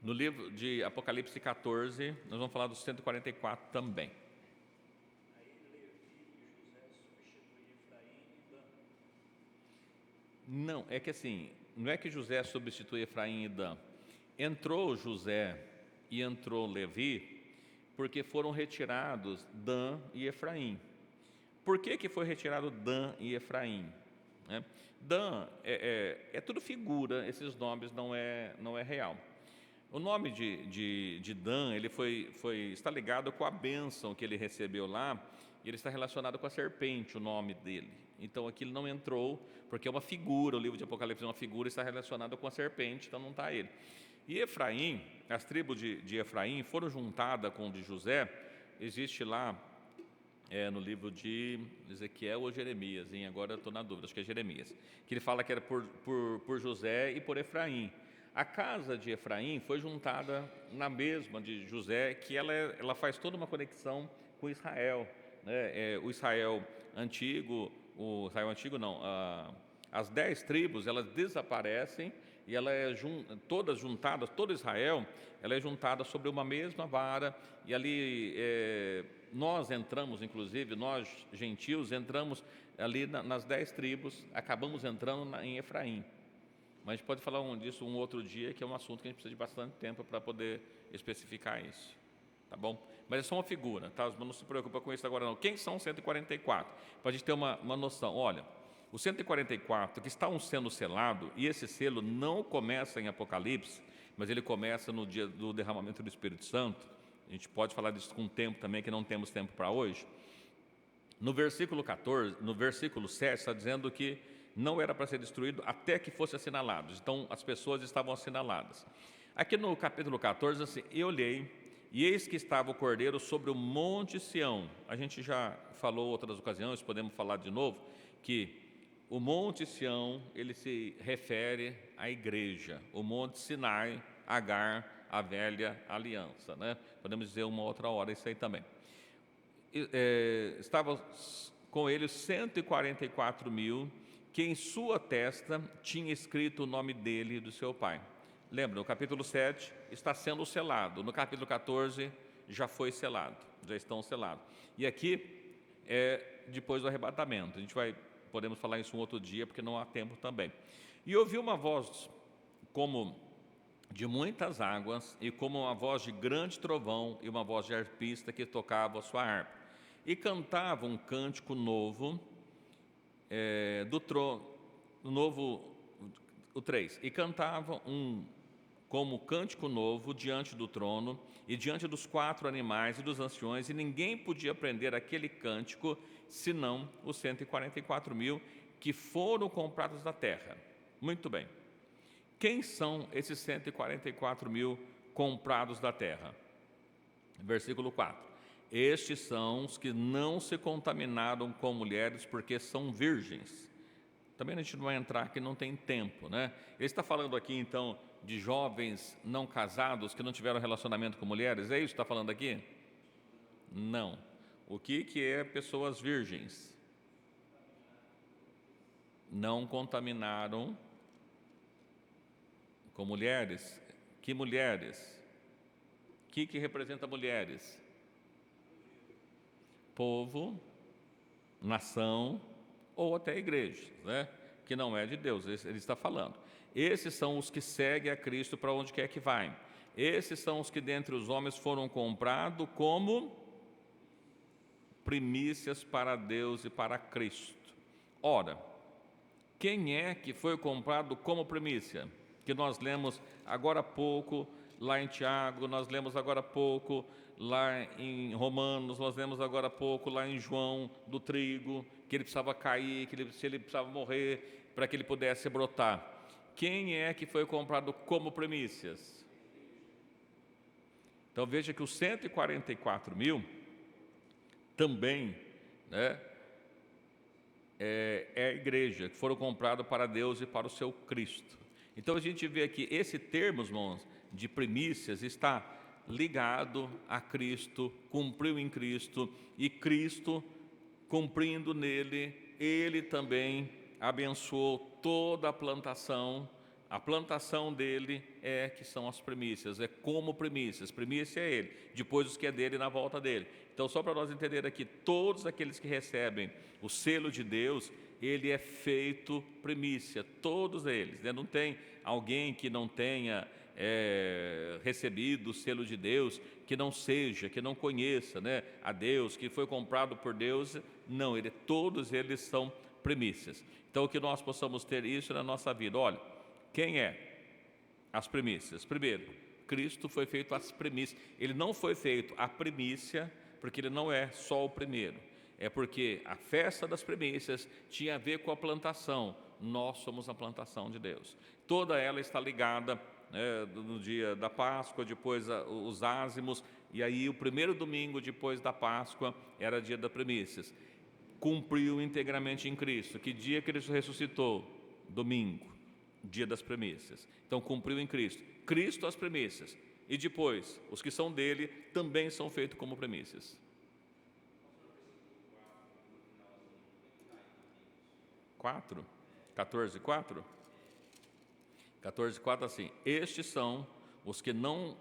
No livro de Apocalipse 14, nós vamos falar dos 144 também. Não, é que assim, não é que José substitui Efraim e Dan. Entrou José e entrou Levi, porque foram retirados Dan e Efraim. Por que foi retirado Dan e Efraim? Dan é tudo figura, esses nomes não é real. O nome de Dan, ele está ligado com a bênção que ele recebeu lá, e ele está relacionado com a serpente, o nome dele. Então aquilo não entrou, porque é uma figura, o livro de Apocalipse é uma figura, está relacionado com a serpente, então não está ele. E Efraim, as tribos de Efraim foram juntadas com o de José, existe lá, no livro de Ezequiel ou Jeremias, hein? Agora eu estou na dúvida, acho que é Jeremias, que ele fala que era por José e por Efraim. A casa de Efraim foi juntada na mesma de José, que ela faz toda uma conexão com Israel, né? O Israel antigo não, as 10 tribos, elas desaparecem e ela todas juntadas, todo Israel, ela é juntada sobre uma mesma vara, e ali nós entramos, inclusive, nós gentios, entramos ali nas 10 tribos, acabamos entrando em Efraim. Mas a gente pode falar disso um outro dia, que é um assunto que a gente precisa de bastante tempo para poder especificar isso. Tá bom? Mas é só uma figura, tá? Não se preocupa com isso agora não. Quem são os 144? Para a gente ter uma noção. Olha, os 144 que estão sendo selados, e esse selo não começa em Apocalipse, mas ele começa no dia do derramamento do Espírito Santo. A gente pode falar disso com tempo também, que não temos tempo para hoje. No versículo 14, no versículo 7, está dizendo que não era para ser destruído até que fosse assinalado. Então, as pessoas estavam assinaladas. Aqui no capítulo 14, assim, eu olhei, e eis que estava o Cordeiro sobre o monte Sião. A gente já falou outras ocasiões, podemos falar de novo, que o monte Sião, ele se refere à igreja. O monte Sinai, Agar, a velha aliança, né? Podemos dizer uma outra hora isso aí também. Estava com ele 144.000, que em sua testa tinha escrito o nome dele e do seu pai. Lembra, no capítulo 7 está sendo selado, no capítulo 14 já foi selado, já estão selados. E aqui depois do arrebatamento, podemos falar isso um outro dia, porque não há tempo também. E ouvi uma voz como de muitas águas, e como uma voz de grande trovão, e uma voz de arpista que tocava a sua harpa. E cantava um cântico novo, do trono, o 3. E cantava como cântico novo diante do trono, e diante dos 4 animais e dos anciões, e ninguém podia aprender aquele cântico, senão os 144.000 que foram comprados da terra. Muito bem. Quem são esses 144.000 comprados da terra? Versículo 4. Estes são os que não se contaminaram com mulheres, porque são virgens. Também a gente não vai entrar aqui, não tem tempo, né? Ele está falando aqui, então, de jovens não casados que não tiveram relacionamento com mulheres. É isso que está falando aqui? Não. O que é pessoas virgens? Não contaminaram com mulheres. Que mulheres? O que representa mulheres? Povo, nação ou até igreja, né? Que não é de Deus, ele está falando. Esses são os que seguem a Cristo para onde quer que vai. Esses são os que dentre os homens foram comprados como primícias para Deus e para Cristo. Ora, quem é que foi comprado como primícia? Que nós lemos agora há pouco lá em Tiago, nós lemos agora há pouco lá em Romanos, nós lemos agora há pouco lá em João do trigo, que ele precisava cair, que ele precisava morrer para que ele pudesse brotar. Quem é que foi comprado como primícias? Então veja que os 144.000 também, né, é a igreja, que foram comprados para Deus e para o seu Cristo. Então a gente vê aqui, esse termo, irmãos, de primícias está ligado a Cristo, cumpriu em Cristo, e Cristo, cumprindo nele, ele também abençoou toda a plantação dele que são as primícias, é como primícias, primícia é ele, depois os que é dele na volta dele. Então só para nós entender aqui, todos aqueles que recebem o selo de Deus, ele é feito primícia, todos eles, né? Não tem alguém que não tenha recebido o selo de Deus, que não conheça, né, a Deus, que foi comprado por Deus. Não, todos eles são primícias. Então que nós possamos ter isso na nossa vida. Olha, quem é as primícias? Primeiro, Cristo foi feito as primícias. Ele não foi feito a primícia, porque ele não é só o primeiro. É porque a festa das primícias tinha a ver com a plantação. Nós somos a plantação de Deus. Toda ela está ligada, no dia da Páscoa, depois os ázimos, E aí o primeiro domingo depois da Páscoa era dia das primícias. Cumpriu integralmente em Cristo. Que dia Cristo ressuscitou? Domingo, dia das primícias. Então cumpriu em Cristo. Cristo as primícias. E depois, os que são dele também são feitos como primícias. 4? 14:4? 14:4 assim: estes são os que não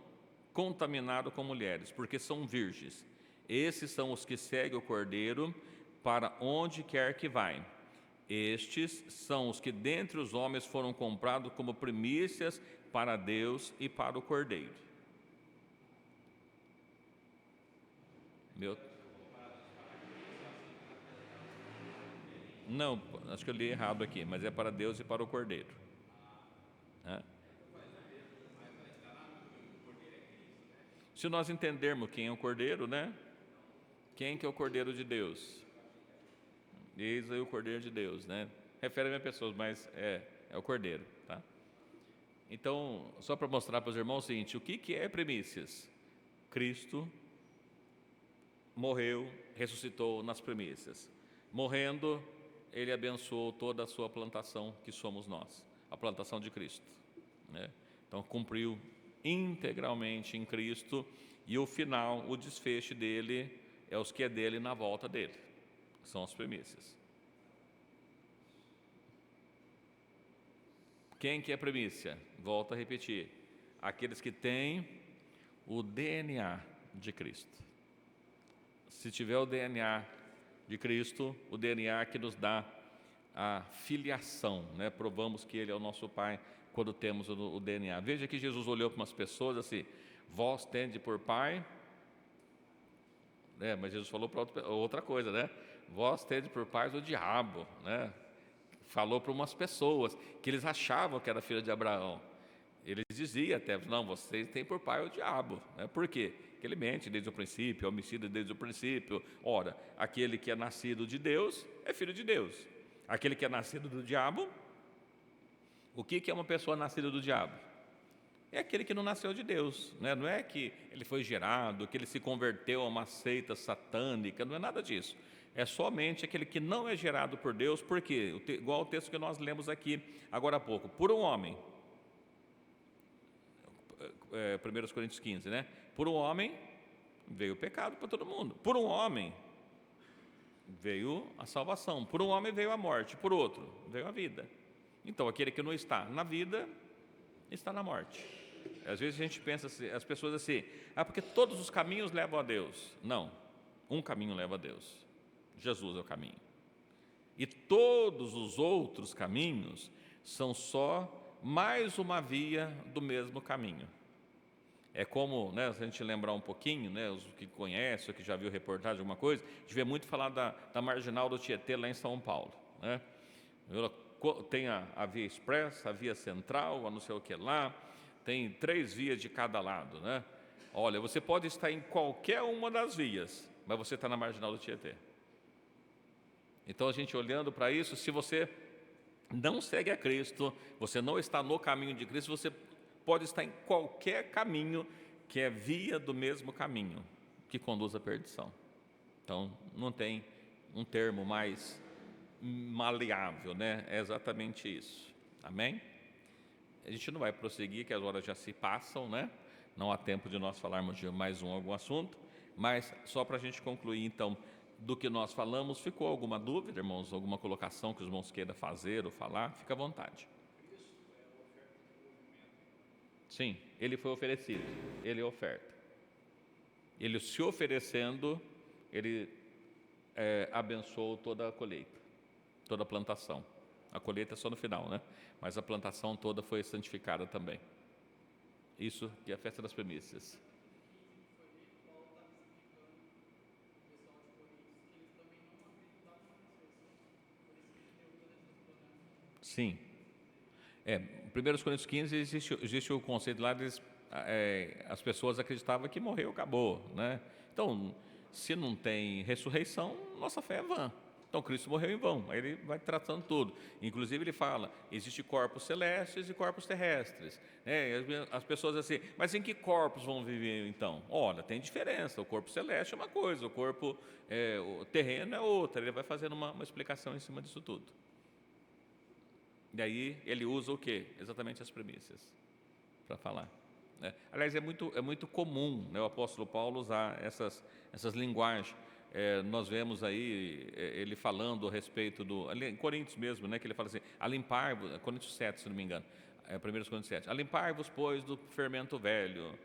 contaminaram com mulheres, porque são virgens. Esses são os que seguem o Cordeiro para onde quer que vai. Estes são os que dentre os homens foram comprados como primícias para Deus e para o Cordeiro. Não, acho que eu li errado aqui, mas é para Deus e para o Cordeiro. Se nós entendermos quem é o Cordeiro, né? Quem que é o Cordeiro de Deus? Eis aí o Cordeiro de Deus, né? Refere-me a pessoas, mas é o Cordeiro, tá? Então, só para mostrar para os irmãos o seguinte: o que é primícias? Cristo morreu, ressuscitou nas primícias. Morrendo, ele abençoou toda a sua plantação, que somos nós, a plantação de Cristo, né? Então, cumpriu integralmente em Cristo, e o final, o desfecho dele é os que é dele na volta dele, são as primícias. Quem que é primícia? Volto a repetir: aqueles que têm o DNA de Cristo. Se tiver o DNA de Cristo, o DNA que nos dá a filiação, né? Provamos que Ele é o nosso Pai quando temos o DNA. Veja que Jesus olhou para umas pessoas assim: vós tendes por pai, né? Mas Jesus falou para outra coisa, né? Vós tendes por pais o diabo, né? Falou para umas pessoas que eles achavam que era filho de Abraão. Ele dizia até: não, vocês têm por pai o diabo, né? Por quê? Porque ele mente desde o princípio, é homicida desde o princípio. Ora, aquele que é nascido de Deus é filho de Deus. Aquele que é nascido do diabo, o que é uma pessoa nascida do diabo? É aquele que não nasceu de Deus, né? Não é que ele foi gerado, que ele se converteu a uma seita satânica, não é nada disso. É somente aquele que não é gerado por Deus, porque, igual o texto que nós lemos aqui agora há pouco, por um homem, 1 Coríntios 15, né? Por um homem veio o pecado para todo mundo, por um homem veio a salvação, por um homem veio a morte, por outro veio a vida. Então, aquele que não está na vida, está na morte. Às vezes a gente pensa assim, as pessoas assim: porque todos os caminhos levam a Deus. Não, um caminho leva a Deus, Jesus é o caminho. E todos os outros caminhos são só mais uma via do mesmo caminho. É como, né, se a gente lembrar um pouquinho, né, os que conhecem, que já viu reportagem, alguma coisa, a gente vê muito falar da marginal do Tietê lá em São Paulo, né? Tem a via expressa, a via central, a não sei o que lá, tem 3 vias de cada lado, né? Olha, você pode estar em qualquer uma das vias, mas você está na marginal do Tietê. Então, a gente olhando para isso, se você não segue a Cristo, você não está no caminho de Cristo, você pode estar em qualquer caminho que é via do mesmo caminho, que conduz à perdição. Então, não tem um termo mais maleável, né? É exatamente isso. Amém? A gente não vai prosseguir, que as horas já se passam, né? Não há tempo de nós falarmos de mais algum assunto, mas só para a gente concluir, então, do que nós falamos, ficou alguma dúvida, irmãos? Alguma colocação que os irmãos queiram fazer ou falar? Fica à vontade. Sim, ele foi oferecido, ele é oferta. Ele se oferecendo, ele abençoou toda a colheita, toda a plantação. A colheita é só no final, né? Mas a plantação toda foi santificada também. Isso que é a festa das primícias. Sim. 1 Coríntios 15 existe o conceito lá, as pessoas acreditavam que morreu, acabou, né? Então, se não tem ressurreição, nossa fé é vã. Então Cristo morreu em vão. Aí ele vai tratando tudo. Inclusive ele fala, existem corpos celestes e corpos terrestres. As pessoas assim, mas em que corpos vão viver então? Olha, tem diferença. O corpo celeste é uma coisa, o corpo o terreno é outra. Ele vai fazendo uma explicação em cima disso tudo. E aí ele usa o quê? Exatamente as premissas para falar. Aliás, é muito comum, né, o apóstolo Paulo usar essas linguagens. Nós vemos aí ele falando a respeito ali em Coríntios mesmo, né, que ele fala assim, alimpar-vos, Coríntios 7, se não me engano, 1 Coríntios 7, alimpar-vos, pois, do fermento velho,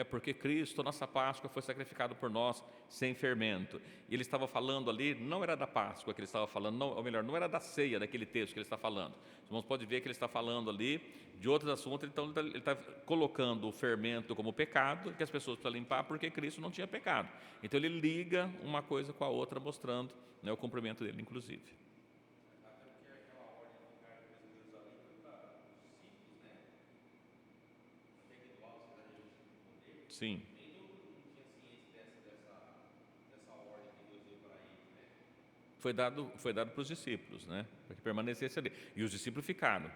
porque Cristo, nossa Páscoa, foi sacrificado por nós sem fermento. E ele estava falando ali, não era da Páscoa que ele estava falando, não, ou melhor, não era da ceia daquele texto que ele está falando. Os irmãos podem ver que ele está falando ali de outros assuntos, então ele está colocando o fermento como pecado, que as pessoas precisam limpar porque Cristo não tinha pecado. Então ele liga uma coisa com a outra, mostrando, né, o cumprimento dele, inclusive. Sim. Foi dado para os discípulos, né? Para que permanecesse ali. E os discípulos ficaram.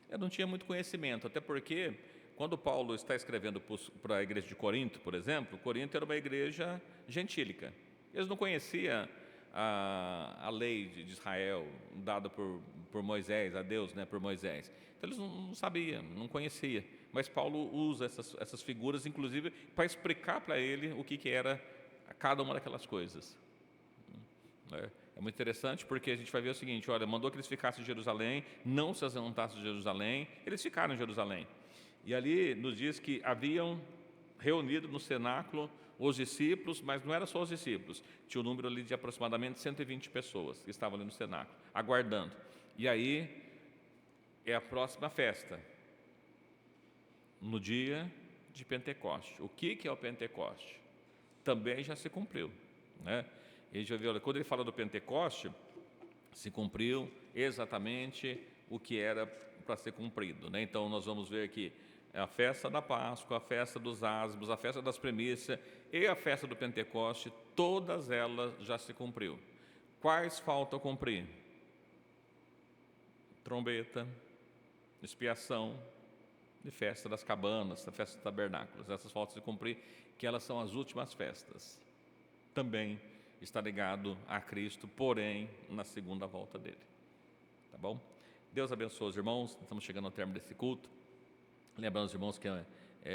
Eu não tinha muito conhecimento, até porque quando Paulo está escrevendo para a igreja de Corinto, por exemplo, Corinto era uma igreja gentílica. Eles não conheciam a lei de Israel dada por Moisés, a Deus, né, por Moisés. Então eles não sabiam, não conheciam. Mas Paulo usa essas figuras, inclusive, para explicar para ele o que era cada uma daquelas coisas. É muito interessante porque a gente vai ver o seguinte, olha, mandou que eles ficassem em Jerusalém, não se ausentassem de Jerusalém, eles ficaram em Jerusalém. E ali nos diz que haviam reunido no cenáculo os discípulos, mas não era só os discípulos, tinha um número ali de aproximadamente 120 pessoas que estavam ali no cenáculo, aguardando. E aí é a próxima festa, no dia de Pentecoste. O que é o Pentecoste? Também já se cumpriu, né? E a gente vai ver, olha, quando ele fala do Pentecoste, se cumpriu exatamente o que era para ser cumprido, né? Então nós vamos ver aqui a festa da Páscoa, a festa dos ázimos, a festa das primícias e a festa do Pentecoste, todas elas já se cumpriu. Quais faltam cumprir? Trombeta, expiação e festa das cabanas, a festa dos tabernáculos. Essas faltam se cumprir, que elas são as últimas festas. Também está ligado a Cristo, porém, na segunda volta dele. Tá bom? Deus abençoe os irmãos, estamos chegando ao término desse culto. Lembrando os irmãos que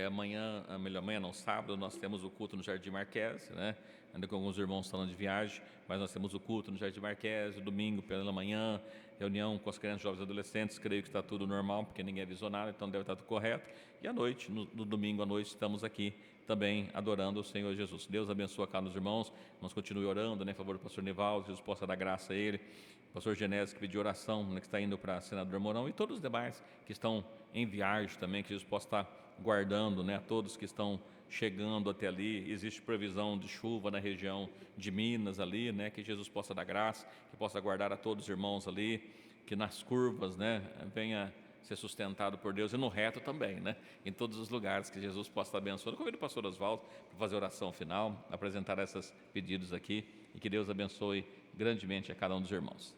amanhã não, sábado, nós temos o culto no Jardim Marquese, né? Ainda que alguns irmãos estão de viagem, mas nós temos o culto no Jardim Marquese, domingo pela manhã, reunião com as crianças, jovens e adolescentes, creio que está tudo normal, porque ninguém avisou nada, então deve estar tudo correto. E à noite, no domingo à noite, estamos aqui também adorando o Senhor Jesus. Deus abençoe a cada um dos irmãos, nós continuemos orando, né, em favor do pastor Nivaldo, Jesus possa dar graça a ele, o pastor Genésio que pediu oração, né, que está indo para senador Mourão, e todos os demais que estão em viagem também, que Jesus possa estar guardando, né, a todos que estão chegando até ali. Existe previsão de chuva na região de Minas ali, né, que Jesus possa dar graça, que possa guardar a todos os irmãos ali, que nas curvas, né, venha ser sustentado por Deus, e no reto também, né, em todos os lugares, que Jesus possa estar abençoando. Convido o pastor Oswaldo para fazer a oração final, apresentar esses pedidos aqui, e que Deus abençoe grandemente a cada um dos irmãos.